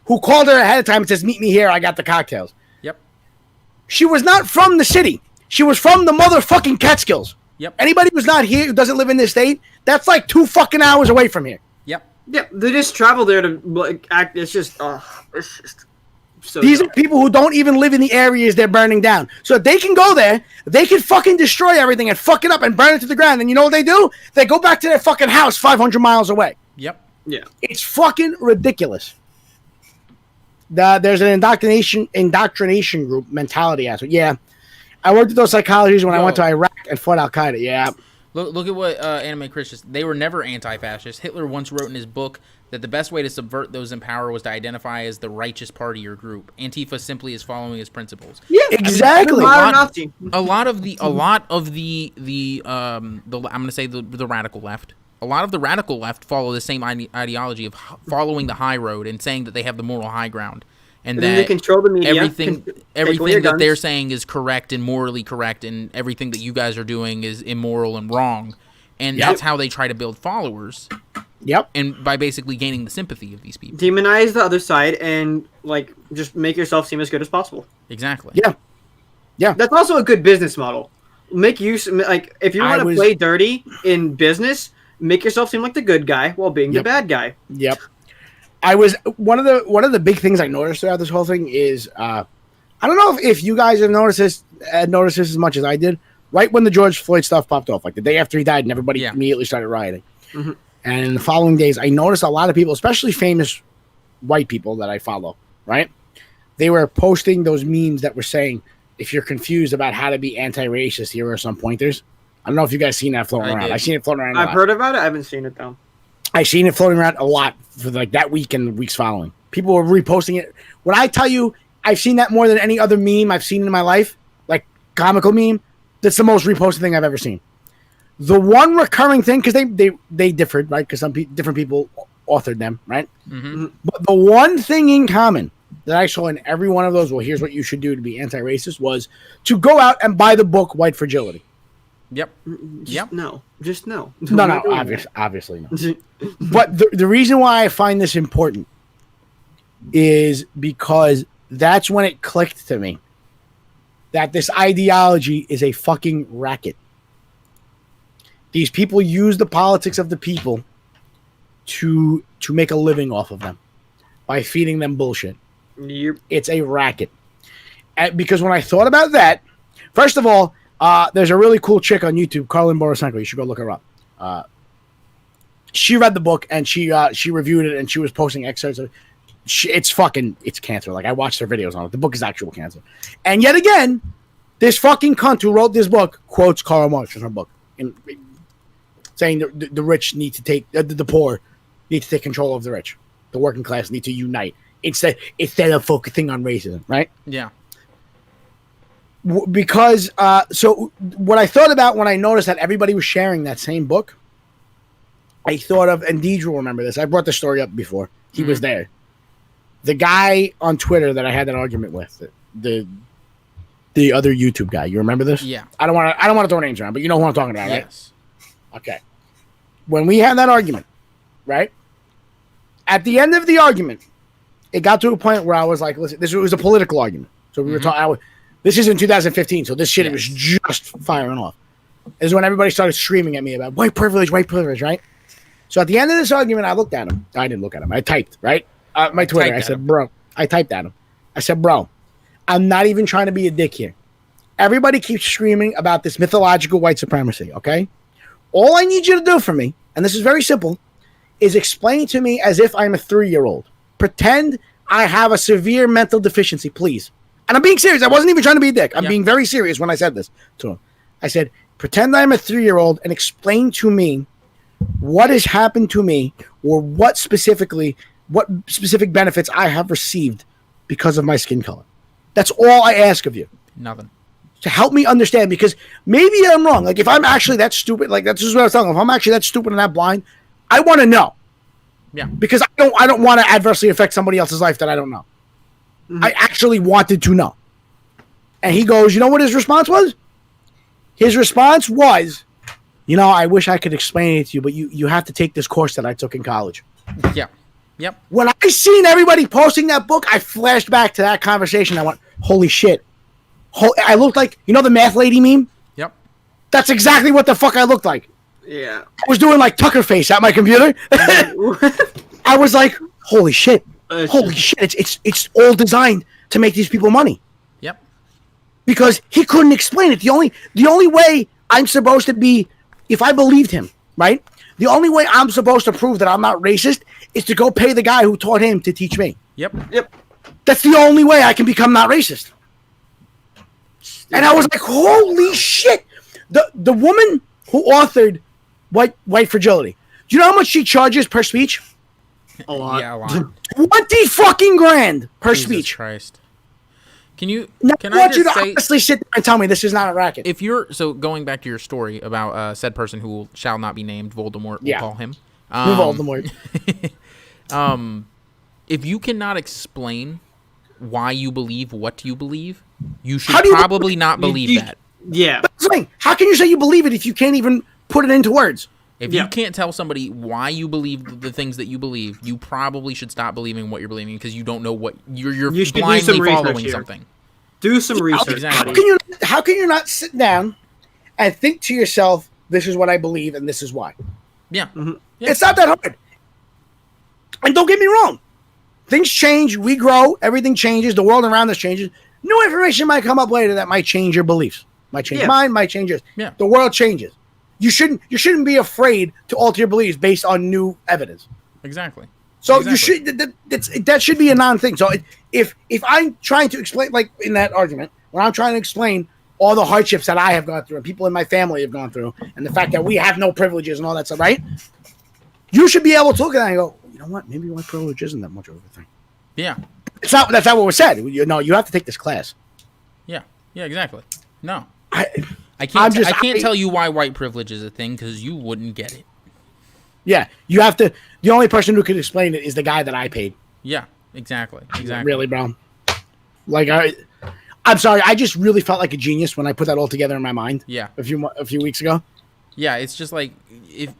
called her ahead of time and says, "Meet me here. I got the cocktails." Yep. She was not from the city. She was from the motherfucking Catskills. Yep. Anybody who's not here, who doesn't live in this state, that's like 2 fucking hours away from here. Yep. Yeah, they just travel there to like, act. It's just so These dumb. are people who don't even live in the areas they're burning down. So they can go there, they can fucking destroy everything and fuck it up and burn it to the ground. And you know what they do? They go back to their fucking house 500 miles away. Yep. Yeah. It's fucking ridiculous. There's an indoctrination group mentality aspect. Yeah. I worked with those psychologists when I went to Iraq and fought Al-Qaeda. Yeah. Look at what Anime Christians. They were never anti-fascist. Hitler once wrote in his book that the best way to subvert those in power was to identify as the righteous party or group. Antifa simply is following his principles. Yeah, exactly. A lot of the I'm going to say the radical left a lot of the radical left follow the same ideology of following the high road and saying that they have the moral high ground, and that they control the media. Everything that they're saying is correct and morally correct, and everything that you guys are doing is immoral and wrong. And that's how they try to build followers. Yep. And by basically gaining the sympathy of these people. Demonize the other side and like just make yourself seem as good as possible. Exactly. Yeah. Yeah. That's also a good business model. Make use like if you want to play dirty in business, make yourself seem like the good guy while being the bad guy. Yep. I was one of the big things I noticed throughout this whole thing is I don't know if you guys have noticed this as much as I did. Right when the George Floyd stuff popped off, like the day after he died, and everybody immediately started rioting. Mm-hmm. And in the following days, I noticed a lot of people, especially famous white people that I follow, right? They were posting those memes that were saying, if you're confused about how to be anti-racist, here are some pointers. I don't know if you guys seen that floating around. I've seen it floating around. I've heard about it. I haven't seen it though. I've seen it floating around a lot for like that week and the weeks following. People were reposting it. When I tell you, I've seen that more than any other meme I've seen in my life, like comical meme. That's the most reposted thing I've ever seen. The one recurring thing, because they differed, right? Because some different people authored them, right? Mm-hmm. But the one thing in common that I saw in every one of those, well, here's what you should do to be anti-racist, was to go out and buy the book White Fragility. Yep. No. Just no. No, obviously no. But the reason why I find this important is because that's when it clicked to me that this ideology is a fucking racket. These people use the politics of the people to make a living off of them by feeding them bullshit. Yep. It's a racket. Because when I thought about that, first of all, there's a really cool chick on YouTube, Karlin Borosenko. You should go look her up. She read the book and she reviewed it and she was posting excerpts of it's cancer. Like I watched her videos on it. The book is actual cancer. And yet again, this fucking cunt who wrote this book quotes Karl Marx in her book, saying the rich need to take the poor need to take control of the rich. The working class need to unite instead of focusing on racism. Right? Yeah. Because so what I thought about when I noticed that everybody was sharing that same book, I thought of, and Deidre will remember this. I brought the story up before. He was there. The guy on Twitter that I had that argument with, the other YouTube guy. You remember this? Yeah. I don't want to throw names around, but you know who I'm talking about, right? Yes. Okay. When we had that argument, right? At the end of the argument, it got to a point where I was like, listen, this was a political argument. So we were talking. This is in 2015, so this shit was just firing off. This is when everybody started screaming at me about white privilege, right? So at the end of this argument, I looked at him. I didn't look at him. I typed, right? My Twitter. I said, bro. I typed at him. I said, bro, I'm not even trying to be a dick here. Everybody keeps screaming about this mythological white supremacy, okay? All I need you to do for me, and this is very simple, is explain to me as if I'm a 3-year-old. Pretend I have a severe mental deficiency, please. And I'm being serious. I wasn't even trying to be a dick. I'm being very serious when I said this to him. I said, pretend I'm a 3-year-old and explain to me what has happened to me or what specific benefits I have received because of my skin color. That's all I ask of you. Nothing. To help me understand, because maybe I'm wrong. Like if I'm actually that stupid, like that's just what I was telling him. If I'm actually that stupid and that blind, I want to know. Yeah. Because I don't want to adversely affect somebody else's life that I don't know. Mm-hmm. I actually wanted to know. And he goes, you know what his response was? His response was, I wish I could explain it to you, but you have to take this course that I took in college. Yeah. Yep. When I seen everybody posting that book, I flashed back to that conversation. I went, holy shit. I looked like, the math lady meme? Yep. That's exactly what the fuck I looked like. Yeah. I was doing like Tucker face at my computer. I was like, holy shit. Holy shit. It's all designed to make these people money. Yep. Because he couldn't explain it. The only way I'm supposed to be, if I believed him, right? The only way I'm supposed to prove that I'm not racist is to go pay the guy who taught him to teach me. Yep. That's the only way I can become not racist. And I was like, holy shit. The woman who authored White Fragility, do you know how much she charges per speech? A lot. Yeah, a lot. 20 fucking grand per Jesus speech. Christ. Can I just say, honestly sit there and tell me this is not a racket? if you're going back to your story about said person who shall not be named, Voldemort, we'll call him. Voldemort. If you cannot explain why you believe what you believe, you should probably not believe that. Yeah. How can you say you believe it if you can't even put it into words? If you can't tell somebody why you believe the things that you believe, you probably should stop believing what you're believing because you don't know what you're blindly following something. Do some research. Exactly. How can you not sit down and think to yourself, this is what I believe and this is why? Yeah. Mm-hmm. Yeah. It's not that hard. And don't get me wrong. Things change. We grow. Everything changes. The world around us changes. New information might come up later that might change your beliefs. Might change mine. Might change yours. Yeah. The world changes. You shouldn't be afraid to alter your beliefs based on new evidence. Exactly. So you should that should be a non-thing. So if I'm trying to explain, like in that argument, when I'm trying to explain all the hardships that I have gone through and people in my family have gone through, and the fact that we have no privileges and all that stuff, right? You should be able to look at that and go, you know what? Maybe my privilege isn't that much of a thing. Yeah. That's not what was said. You have to take this class. Yeah. Yeah. Exactly. No. I can't tell you why white privilege is a thing because you wouldn't get it. Yeah, you have to. The only person who could explain it is the guy that I paid. Yeah, exactly. Really, bro. Like I'm sorry. I just really felt like a genius when I put that all together in my mind. Yeah. A few weeks ago. Yeah, it's just like if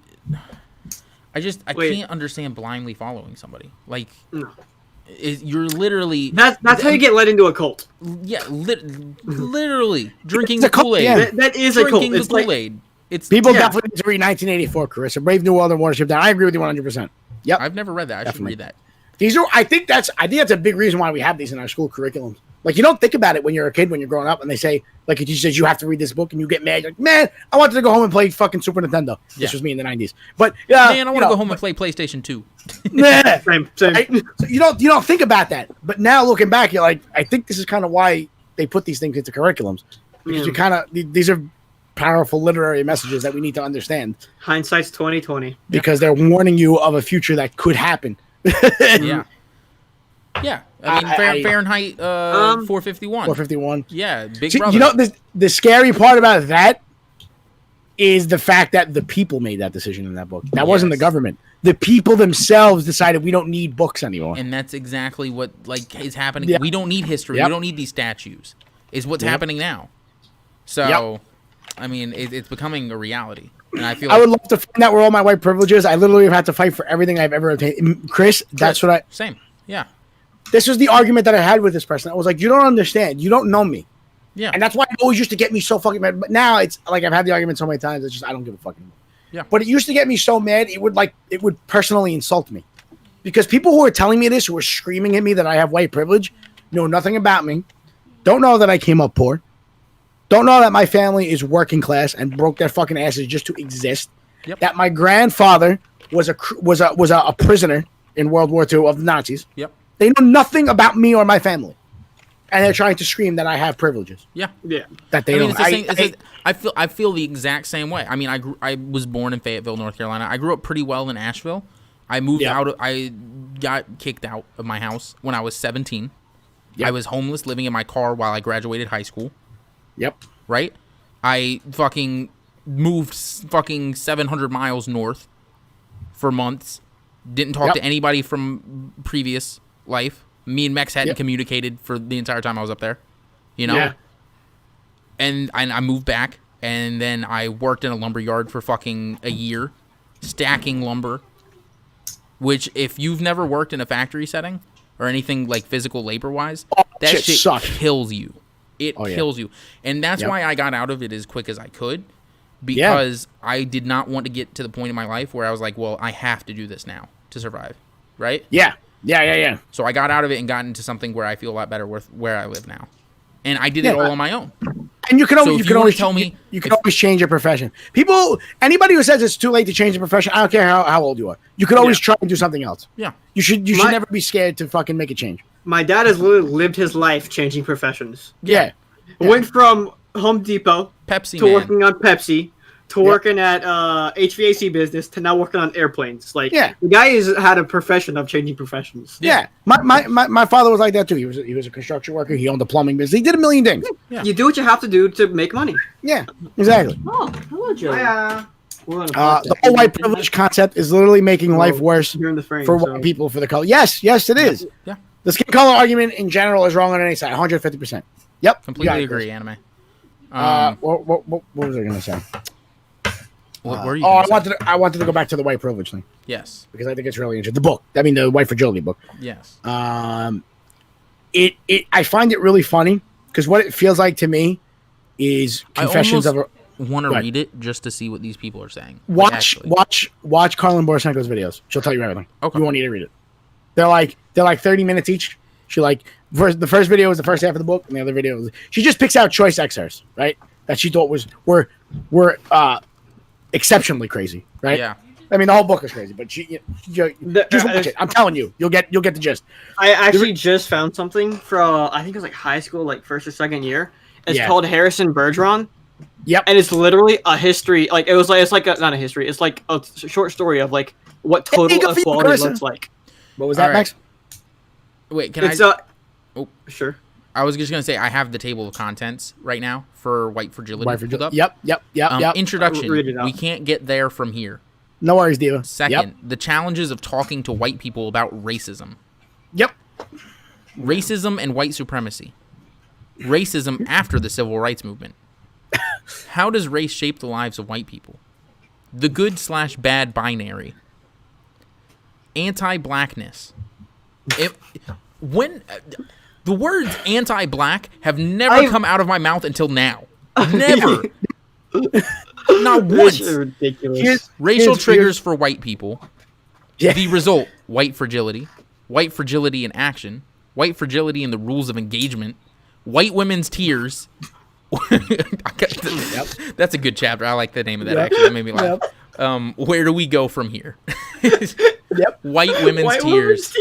I can't understand blindly following somebody. Like you're literally that's how you get led into a cult. Yeah, literally drinking the Kool-Aid. Yeah. That is a cult. It's the Kool-Aid. It's people definitely need to read 1984, Chris. A Brave New World and Watership Down. I agree with you 100%. Yep. I've never read that. I should read that. These are. I think that's a big reason why we have these in our school curriculums. Like you don't think about it when you're a kid, when you're growing up, and they say, like a teacher says, you have to read this book, and you get mad. You're like, man, I wanted to go home and play fucking Super Nintendo. This was me in the 90s. But man, I want to go home and play PlayStation 2. Nah, same. Right? So you don't think about that. But now looking back, you're like, I think this is kind of why they put these things into curriculums because you kind of these are powerful literary messages that we need to understand. Hindsight's 20/20 because they're warning you of a future that could happen. Yeah. Yeah, I mean Fahrenheit 451. 451. Yeah, big brother. You know the scary part about that is the fact that the people made that decision in that book. That wasn't the government. The people themselves decided we don't need books anymore. And that's exactly what is happening. Yeah. We don't need history. We don't need these statues. Is what's happening now. So, I mean, it's becoming a reality. And I feel I would love to find out where all my white privileges. I literally have had to fight for everything I've ever obtained. Chris, that's what I... Same. Yeah. This was the argument that I had with this person. I was like, you don't understand. You don't know me. Yeah. And that's why it always used to get me so fucking mad. But now it's like I've had the argument so many times. It's just I don't give a fuck anymore. Yeah. But it used to get me so mad. It would personally insult me. Because people who are telling me this, who are screaming at me that I have white privilege, know nothing about me. Don't know that I came up poor. Don't know that my family is working class and broke their fucking asses just to exist. Yep. That my grandfather was a prisoner in World War II of the Nazis. Yep. They know nothing about me or my family, and they're trying to scream that I have privileges. Yeah. That they don't. I feel the exact same way. I mean, I was born in Fayetteville, North Carolina. I grew up pretty well in Asheville. I moved out. I got kicked out of my house when I was 17. Yep. I was homeless, living in my car while I graduated high school. Yep. Right? I fucking moved 700 miles north for months. Didn't talk to anybody from previous life. Me and Mex hadn't communicated for the entire time I was up there. You know? Yeah. And I moved back, and then I worked in a lumber yard for fucking a year, stacking lumber, which if you've never worked in a factory setting or anything like physical labor-wise, that shit kills you. It kills you. And that's why I got out of it as quick as I could, because I did not want to get to the point in my life where I was like, well, I have to do this now to survive, right? Yeah. So I got out of it and got into something where I feel a lot better with where I live now. And I did it all on my own. And you can always change your profession. Anybody who says it's too late to change a profession, I don't care how old you are. You can always try and do something else. Yeah. You should never be scared to fucking make a change. My dad has literally lived his life changing professions. Yeah. Went from Home Depot Pepsi to working on Pepsi to working at HVAC business to now working on airplanes. Like, Yeah. the guy had a profession of changing professions. Yeah. My father was like that too. He was a construction worker. He owned a plumbing business. He did a million things. Yeah. You do what you have to do to make money. Yeah, exactly. Oh, hello, Joe. The whole white privilege concept is literally making life worse You're in the frame, for so- white people for the color. Yes, it is. Yeah. The skin color argument in general is wrong on any side. 150%. Yep. Completely agree, Anime. What was I going to say? What were you? I gonna say? wanted to go back to the white privilege thing Yes. because I think it's really interesting. The book. I mean, the white fragility book. Yes. I find it really funny because what it feels like to me is confessions of a. Want to Right. read it just to see what these people are saying. Like, Watch actually. Carlin Borisenko's videos. She'll tell you everything. Okay. You won't need to read it. They're like 30 minutes each. She the first video was the first half of the book, and the other video she just picks out choice excerpts, right? That she thought were exceptionally crazy, right? Yeah. I mean, the whole book is crazy, but just watch it. I'm telling you, you'll get the gist. I actually just found something from I think it was like high school, like first or second year. It's called Harrison Bergeron. Yep. And it's literally a history. Like it's like not a history. It's like a short story of like what total equality looks like. What was that, All right. Max? Wait, can It's I? sure. I was just gonna say I have the table of contents right now for white fragility. pulled up. Yep. Introduction. Read it out. We can't get there from here. No worries, Diva. Second, the challenges of talking to white people about racism. Yep. Racism and white supremacy. Racism after the civil rights movement. How does race shape the lives of white people? The good/bad binary. Anti-blackness. When the words anti-black have never come out of my mouth until now. Never. Not once. This is ridiculous. Racial triggers for white people. Yeah. The result, white fragility in action, white fragility in the rules of engagement, white women's tears. That's a good chapter. I like the name of that, actually. That made me laugh. Where do we go from here? White women's tears.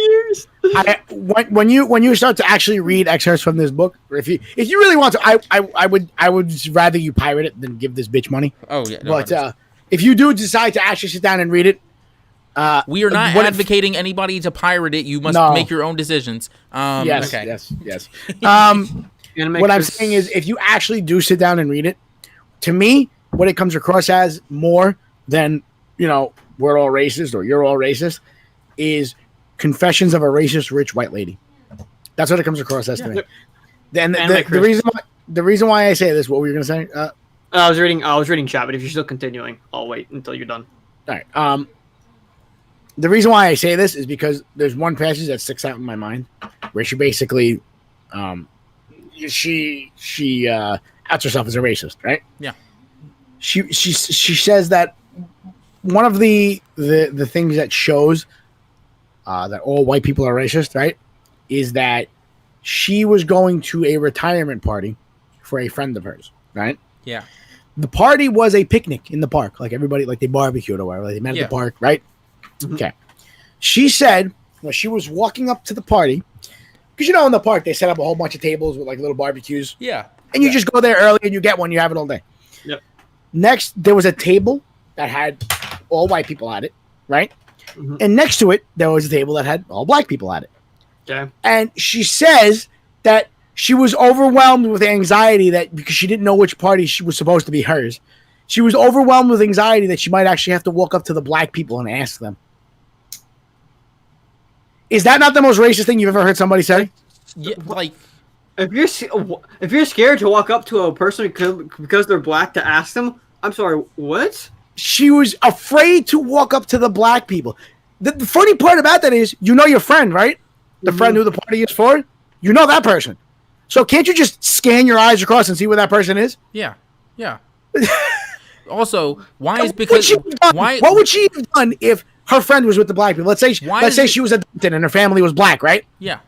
When you start to actually read excerpts from this book, or if you really want to, I would rather you pirate it than give this bitch money. Oh yeah, no, But if you do decide to actually sit down and read it, we are not advocating anybody to pirate it. You must make your own decisions. Yes, okay. yes. What I'm saying is, if you actually do sit down and read it, to me, what it comes across as more than we're all racist or you're all racist is confessions of a racist rich white lady. That's what it comes across as to me. Then the reason why I say this, what were you gonna say? I was reading chat, but if you're still continuing, I'll wait until you're done. All right. The reason why I say this is because there's one passage that sticks out in my mind where she basically, she outs herself as a racist, right? Yeah. She says that one of the things that shows that all white people are racist, right, is that she was going to a retirement party for a friend of hers, right? Yeah. The party was a picnic in the park, like everybody, like they barbecued or whatever, like they met at the park, right? Mm-hmm. Okay. She said when she was walking up to the party, because in the park they set up a whole bunch of tables with like little barbecues. Yeah. And you just go there early and you get one, you have it all day. Yep. Next, there was a table that had all white people at it, right? Mm-hmm. And next to it, there was a table that had all black people at it. Okay. And she says that she was overwhelmed with anxiety that because she didn't know which party she was supposed to be hers. She was overwhelmed with anxiety that she might actually have to walk up to the black people and ask them. Is that not the most racist thing you've ever heard somebody say? Yeah, like if you're scared to walk up to a person because they're black to ask them, I'm sorry, what? She was afraid to walk up to the black people. The funny part about that is, your friend, right? The friend who the party is for, that person. So can't you just scan your eyes across and see where that person is? Yeah. Also, why is because why? What would she have done if her friend was with the black people? Let's say she was adopted and her family was black, right? Yeah.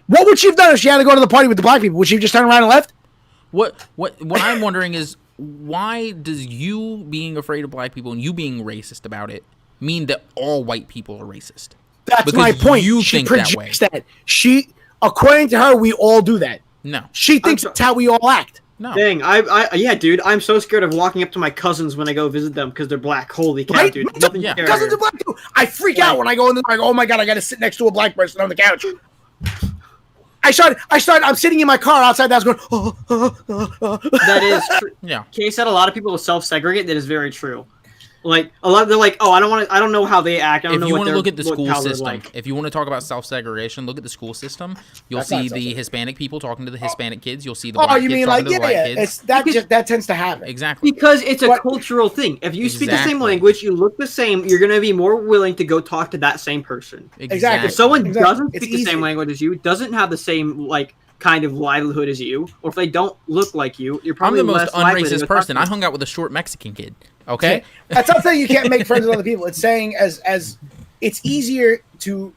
What would she have done if she had to go to the party with the black people? Would she have just turned around and left? What I'm wondering is, why does you being afraid of black people and you being racist about it mean that all white people are racist? That's because my point. You she think projects that way. She, according to her, we all do that. No. She thinks that's how we all act. No. Dang, yeah, dude, I'm so scared of walking up to my cousins when I go visit them because they're black. Holy cow, Right? dude. Nothing Yeah. scarier. Cousins are black too. I freak out when I go in there. I go, oh my god, I got to sit next to a black person on the couch. I'm sitting in my car outside the house going, That is true. Yeah. Kay said a lot of people will self-segregate. That is very true. Like a lot, they're like, oh, I don't know how they act. I don't If know you what want to they're- look at the what- school how they're system, like. if you want to talk about self-segregation, look at the school system. You'll That's not see the self-segregation. Hispanic people talking to the Hispanic kids. You'll see the oh, black you kids mean talking like, to the black kids. it's that tends to happen. Exactly. Because it's a But- cultural thing. If you speak the same Exactly. language, you look the same, you're gonna be more willing to go talk to that same person. Exactly. If someone Exactly. doesn't It's speak the easy. same language as you, doesn't have the same like kind of livelihood as you, or if they don't look like you, you're I'm probably the most less likely to unracist go person. talk I to them. hung out with a short Mexican kid. Okay. That's not saying you can't make friends with other people. It's saying as it's easier to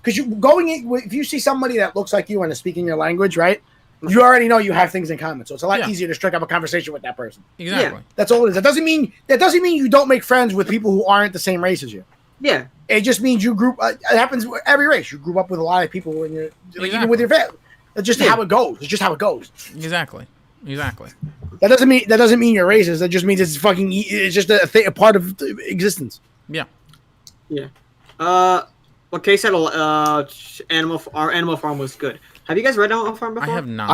because you going in if you see somebody that looks like you and is speaking your language, right? You already know you have things in common, so it's a lot Yeah. easier to strike up a conversation with that person. Exactly. That's all it is. That doesn't mean you don't make friends with people who aren't the same race as you. Yeah. It just means you group. It happens with every race. You grew up with a lot of people when you're like, even with your family. That's just how it goes. It's just how it goes. Exactly. That doesn't mean you're racist. That just means it's fucking. It's just a part of existence. Yeah. Yeah. What Kay said, our Animal Farm was good. Have you guys read Animal Farm before? I have not.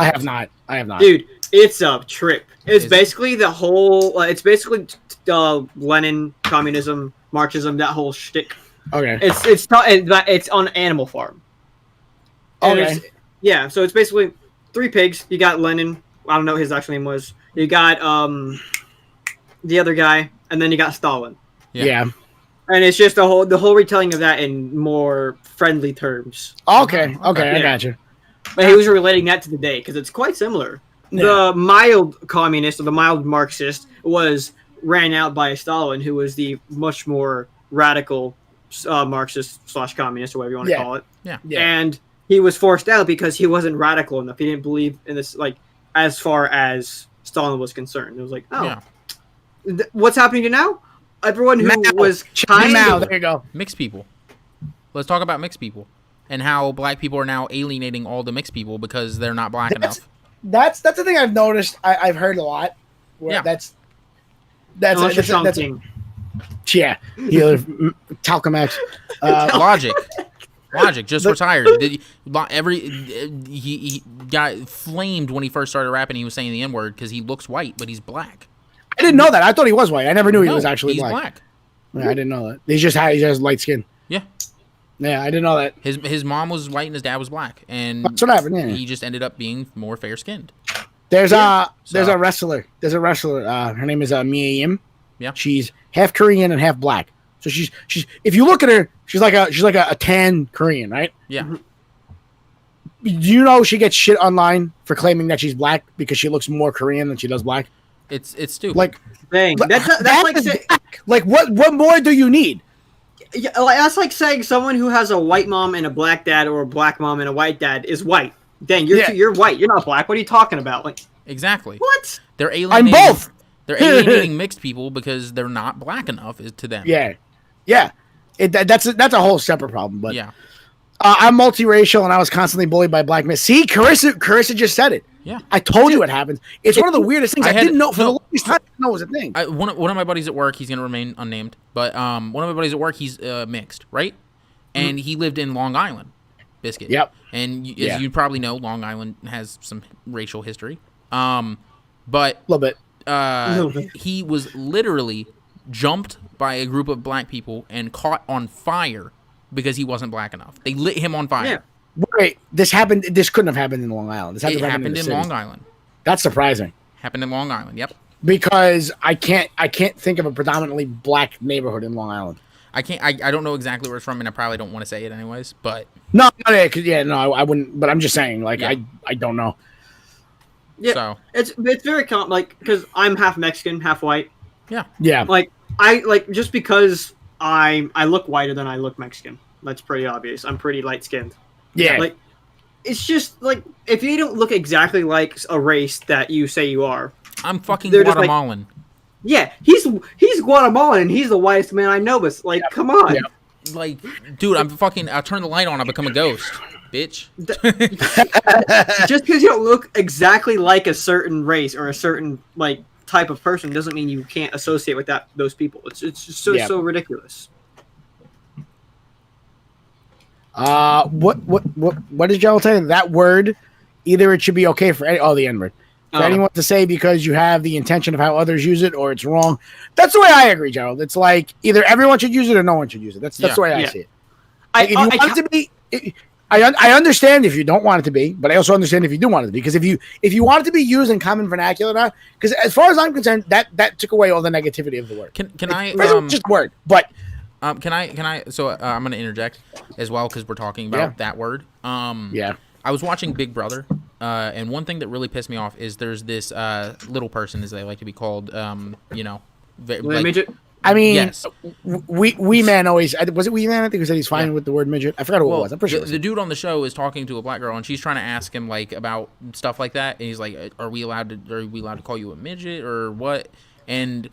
I have not. Dude, it's a trip. It's Is basically the whole. It's basically Lenin, communism, Marxism, that whole shtick. Okay. It's on Animal Farm. And Okay. Yeah, so it's basically 3 pigs. You got Lenin. I don't know what his actual name was. You got the other guy, and then you got Stalin. Yeah. And it's just the whole retelling of that in more friendly terms. Okay. I Yeah. got you. But he was relating that to the day because it's quite similar. Yeah. The mild communist or the mild Marxist was ran out by Stalin, who was the much more radical Marxist / communist or whatever you want to call it. Yeah. And he was forced out because he wasn't radical enough. He didn't believe in this, like, as far as Stalin was concerned. It was like, oh, Yeah. What's happening to now? Everyone who Mao. was kind Mao, of there you go. Mixed people. Let's talk about mixed people and how black people are now alienating all the mixed people because they're not black enough. That's the thing I've noticed. I've heard a lot. Where Yeah. That's unless you're something. yeah. Talcum X. Logic just retired. He got flamed when he first started rapping. He was saying the N-word because he looks white, but he's black. I didn't know that. I thought he was white. I never knew he was actually he's black. Yeah, I didn't know that. He just has light skin. Yeah. Yeah, I didn't know that. His mom was white and his dad was black, and That's what happened. Yeah. he just ended up being more fair skinned. There's a So- wrestler. There's a wrestler. Her name is Mia Yim. Yeah. She's half Korean and half black. So she's if you look at her, she's like a tan Korean, right? Yeah. Do you know she gets shit online for claiming that she's black because she looks more Korean than she does black? It's stupid. Like Dang, that's that like is say, black. Like what more do you need? yeah, like, that's like saying someone who has a white mom and a black dad, or a black mom and a white dad, is white. Dang, you're white. You're not black. What are you talking about? Like, exactly. what? They're I'm alienating. both. They're alienating mixed people because they're not black enough to them. Yeah. That's a whole separate problem. But Yeah. I'm multiracial and I was constantly bullied by black men. See, Carissa just said it. Yeah. I told you it happens. It's one of the weirdest things. I didn't know for the no. longest time. I didn't know it was a thing. One of my buddies at work, he's gonna remain unnamed, but one of my buddies at work, he's mixed, right? And he lived in Long Island, Biscuit. Yep. And Yeah. as you probably know, Long Island has some racial history. But A little bit. he was literally jumped by a group of black people and caught on fire because he wasn't black enough. They lit him on fire. Yeah. Wait, this happened. This couldn't have happened in Long Island. This had to It have happened in the Long city. Island. That's surprising Happened in Long Island. Yep. because I can't think of a predominantly black neighborhood in Long Island. I don't know exactly where it's from, and I probably don't want to say it anyways. But No, I wouldn't. But I'm just saying, like, Yeah. I don't know. Yeah, so it's very like because I'm half Mexican, half white. Yeah, Like I just because I look whiter than I look Mexican. That's pretty obvious. I'm pretty light skinned. yeah. Like it's just like if you don't look exactly like a race that you say you are. I'm fucking They're just like- Guatemalan. Yeah, he's Guatemalan and he's the whitest man I know. But like, come on. Yeah. Like, dude, I'll turn the light on. I'll become a ghost. bitch. Just because you don't look exactly like a certain race or a certain like type of person doesn't mean you can't associate with those people. It's just so ridiculous. What did y'all say? That word, either it should be okay for the N-word. For anyone to say because you have the intention of how others use it, or it's wrong. That's the way I agree, Gerald. It's like either everyone should use it or no one should use it. That's the way I see it. Like, if you want it to be, I understand if you don't want it to be, but I also understand if you do want it to be. Because if you want it to be used in common vernacular now, because as far as I'm concerned, that took away all the negativity of the word. Can I just word, but can I? So I'm going to interject as well because we're talking about that word. I was watching Big Brother, and one thing that really pissed me off is there's this little person, as they like to be called. Midget. I mean, yes. Wee Man always was it Wee Man? I think he said he's fine with the word midget. I forgot what it was. I'm pretty sure the dude on the show is talking to a black girl, and she's trying to ask him like about stuff like that, and he's like, "Are we allowed to call you a midget or what?" And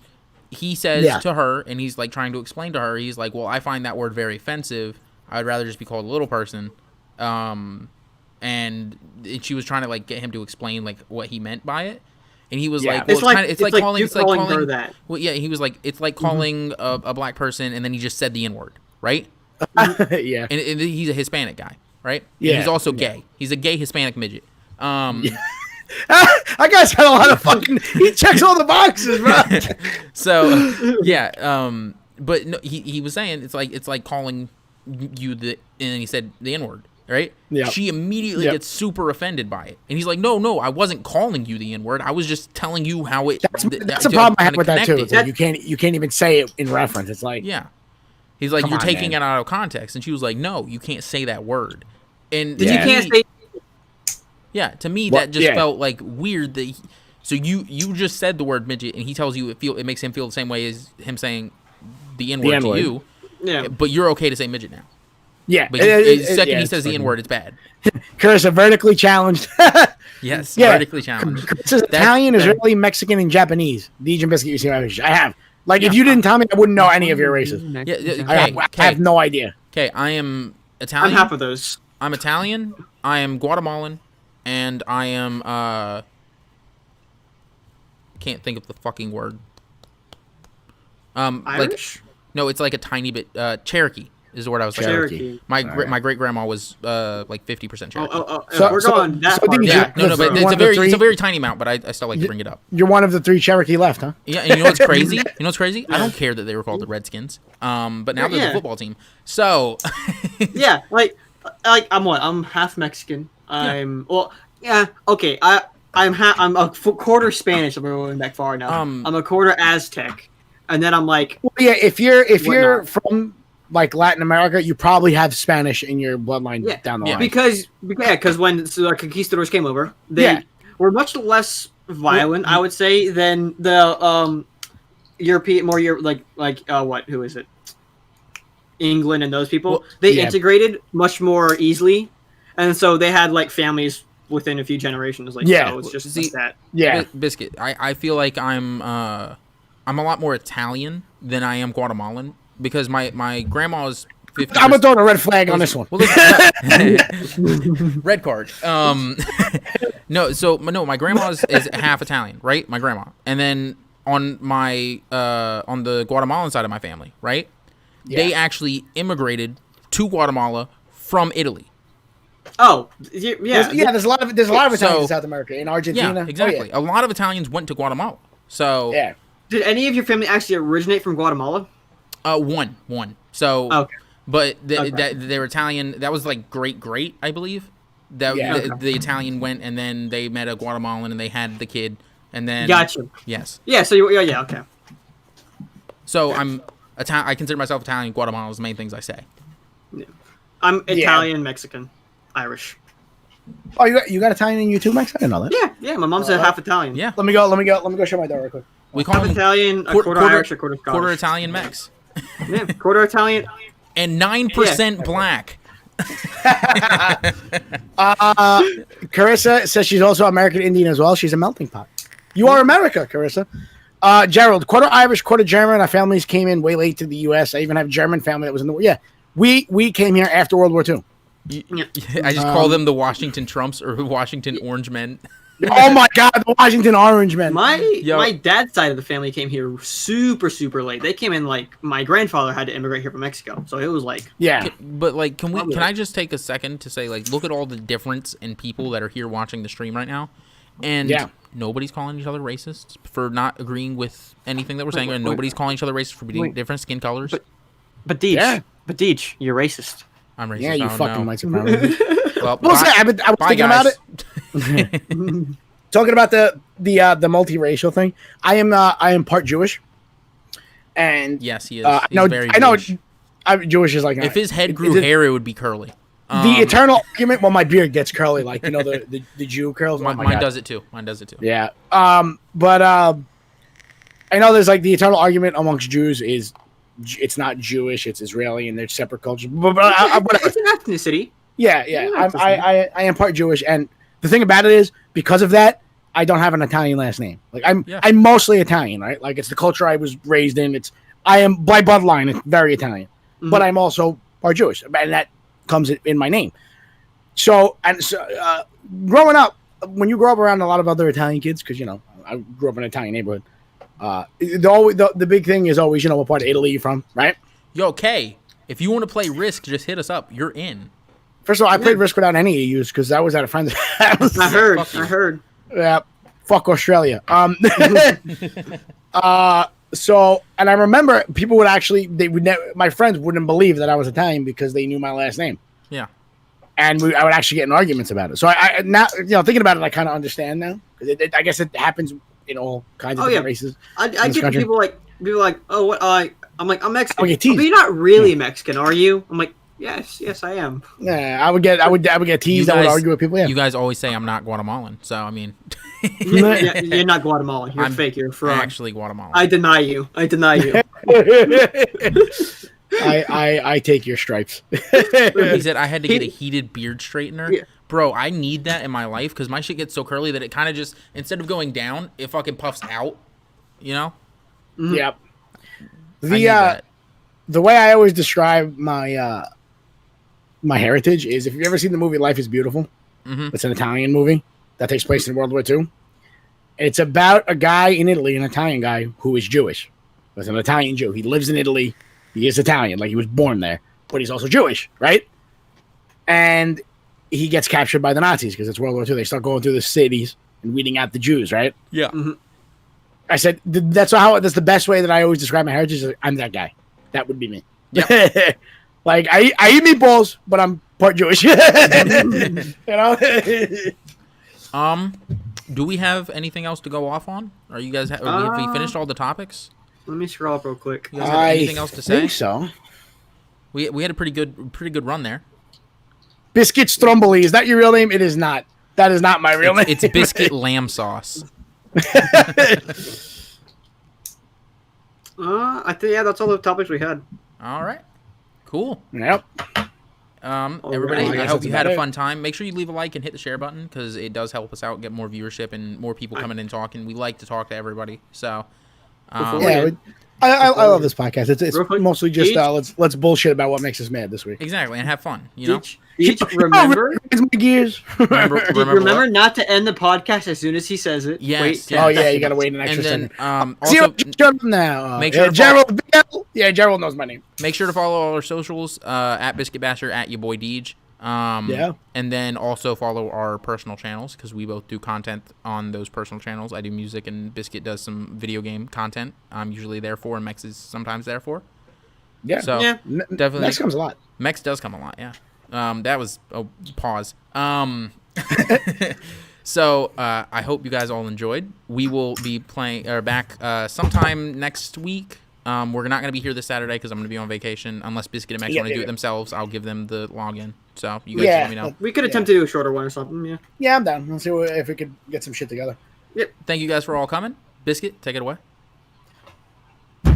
he says to her, and he's like trying to explain to her, he's like, "Well, I find that word very offensive. I'd rather just be called a little person." And she was trying to like get him to explain like what he meant by it. And he was like, well, it's like calling her that. Well, yeah, he was like, it's like calling a black person, and then he just said the N-word, right? Yeah. And he's a Hispanic guy, right? Yeah. And he's also gay. He's a gay Hispanic midget. That guy's got a lot of fucking. He checks all the boxes, bro. So yeah, but no, he was saying it's like calling you and then he said the N-word. Right? Yeah. She immediately gets super offended by it, and he's like, "No, I wasn't calling you the N-word. I was just telling you how it." That's a problem I have with that too. Like you can't even say it in reference. It's like he's like, "You're taking it out of context," and she was like, "No, you can't say that word." And you can't say. Yeah, to me that just felt like weird. That so you just said the word midget, and he tells you it makes him feel the same way as him saying the N-word to you. Yeah, but you're okay to say midget now. Yeah, but the second he says the N-word, it's bad. Carissa, vertically challenged. Yes, vertically challenged. Carissa's Italian, Israeli, Mexican, and Japanese. Deej Biscuit, you see my I have. Like, if you didn't tell me, I wouldn't know any of your races. I have no idea. Okay, I am Italian. I'm half of those. I'm Italian. I am Guatemalan, and I am can't think of the fucking word. Irish? No, it's like a tiny bit Cherokee. Is the word I was thinking. Cherokee. My great grandma was like 50% Cherokee. So we're going that far. Yeah, no, but it's a very tiny amount. But I still like to bring it up. You're one of the 3 Cherokee left, huh? Yeah, and you know what's crazy? I don't care that they were called the Redskins. But now they're the football team. So yeah, like I'm what? I'm half Mexican. I'm okay. I'm a quarter Spanish. I'm going back far now. I'm a quarter Aztec, and then I'm like, well, yeah. If you're from like Latin America, you probably have Spanish in your bloodline down the line. Because when the conquistadors came over, they were much less violent, I would say, than the European, who is it? England and those people. They integrated much more easily, and so they had like families within a few generations. So it's just like that. Yeah, Biscuit. I feel like I'm a lot more Italian than I am Guatemalan. Because my grandma's 50%. I'm gonna throw a red flag on this one. Well, red card. My grandma's is half Italian, right? My grandma, and then on my on the Guatemalan side of my family, right? Yeah. They actually immigrated to Guatemala from Italy. Oh, yeah. There's a lot of Italians in South America, in Argentina. Yeah, exactly. A lot of Italians went to Guatemala. So yeah. Did any of your family actually originate from Guatemala? One. So, okay. But they were Italian. That was like great, I believe. The Italian went, and then they met a Guatemalan, and they had the kid, and then. Gotcha. Yes. Yeah. So okay. So I consider myself Italian. Guatemalan is the main things I say. Yeah. I'm Italian, Mexican, Irish. Oh, you got Italian in you too, Max? I didn't know that. Yeah. My mom's half Italian. Yeah. Let me go shut my door real quick. We call him Italian, a quarter Irish, a quarter Scottish. Quarter Italian Mex. Yeah, quarter Italian. And 9% black. Carissa says she's also American Indian as well. She's a melting pot. You are America, Carissa. Gerald, quarter Irish, quarter German. Our families came in way late to the U.S. I even have German family that was in the war. Yeah, we came here after World War II. I just call them the Washington Trumps or Washington Orange Men. Oh my God, the Washington Orange Men. My dad's side of the family came here super late. They came in like my grandfather had to immigrate here from Mexico, so it was like Can I just take a second to say like look at all the difference in people that are here watching the stream right now, and nobody's calling each other racists for not agreeing with anything that we're saying, and nobody's calling each other racist for being different skin colors. But Deej, you're racist. I'm racist. Yeah, you fucking white supremacist. Well, I was thinking about it. Talking about the multiracial thing. I am part Jewish, and yes, he is. I know. Jewish is like if his head grew hair, it would be curly. The eternal argument. Well, my beard gets curly, like the Jew curls. Mine does it too. Yeah. But I know there's like the eternal argument amongst Jews is it's not Jewish, it's Israeli, and they're separate cultures. But it's an ethnicity. Yeah. I am part Jewish, and the thing about it is because of that, I don't have an Italian last name. Like I'm mostly Italian, right? Like it's the culture I was raised in. I am by bloodline, it's very Italian, but I'm also part Jewish, and that comes in my name. So growing up, when you grow up around a lot of other Italian kids, because I grew up in an Italian neighborhood. The big thing is always what part of Italy you're from, right? Yo, Kay, if you want to play Risk, just hit us up. You're in. First of all, I played Risk without any EUs because I was at a friend's house. I heard. Yeah, fuck Australia. So, and I remember people would my friends wouldn't believe that I was Italian because they knew my last name. Yeah. And I would actually get in arguments about it. So I now, thinking about it, I kind of understand now. I guess it happens in all kinds of different races. I get people like, oh, what? I'm like, I'm Mexican. But you're not really Mexican, are you? I'm like, yes, I am. Yeah, I would get teased. I would argue with people. Yeah. You guys always say I'm not Guatemalan, so I mean. You're not Guatemalan. You're fake. You're a fraud. I'm actually Guatemalan. I deny you. I take your stripes. He said I had to get a heated beard straightener. Yeah. Bro, I need that in my life because my shit gets so curly that it kind of just, instead of going down, it fucking puffs out. Mm-hmm. Yep. The way I always describe my my heritage is if you've ever seen the movie Life is Beautiful, it's an Italian movie that takes place in World War II. It's about a guy in Italy, an Italian guy who is Jewish. He's an Italian Jew. He lives in Italy. He is Italian, like he was born there, but he's also Jewish, right? And he gets captured by the Nazis because it's World War II. They start going through the cities and weeding out the Jews, right? Yeah. Mm-hmm. I said that's the best way that I always describe my heritage. Is I'm that guy. That would be me. Yep. Like I eat meatballs, but I'm part Jewish. Do we have anything else to go off on? Are you guys have we finished all the topics? Let me scroll up real quick. You guys have anything else to say? I think so. We had a pretty good run there. Biscuit Stromboli, is that your real name? It is not. That is not my real name. It's biscuit lamb sauce. I think that's all the topics we had. All right. Cool. Yep. Everybody, I hope you had a fun time. Make sure you leave a like and hit the share button because it does help us out, get more viewership and more people coming in talking. We like to talk to everybody. So, I love this podcast. It's mostly just let's bullshit about what makes us mad this week. Exactly, and have fun. Remember remember not to end the podcast as soon as he says it. Yes. Oh yeah, you gotta wait an extra second. Also, now. Make sure Gerald. Yeah, Gerald knows my name. Make sure to follow all our socials at Biscuit Basher, at your boy Deej. And then also follow our personal channels because we both do content on those personal channels. I do music and Biscuit does some video game content. I'm usually there for, and Mex is sometimes there for. Yeah. So definitely. Mex comes a lot. Mex does come a lot. Yeah. That was a pause. So I hope you guys all enjoyed. We will be back sometime next week. We're not going to be here this Saturday because I'm going to be on vacation. Unless Biscuit and Mex want to do it themselves, I'll give them the login. So you guys let me know. We could attempt to do a shorter one or something. Yeah, I'm down. Let's see if we could get some shit together. Yep. Thank you guys for all coming. Biscuit, take it away.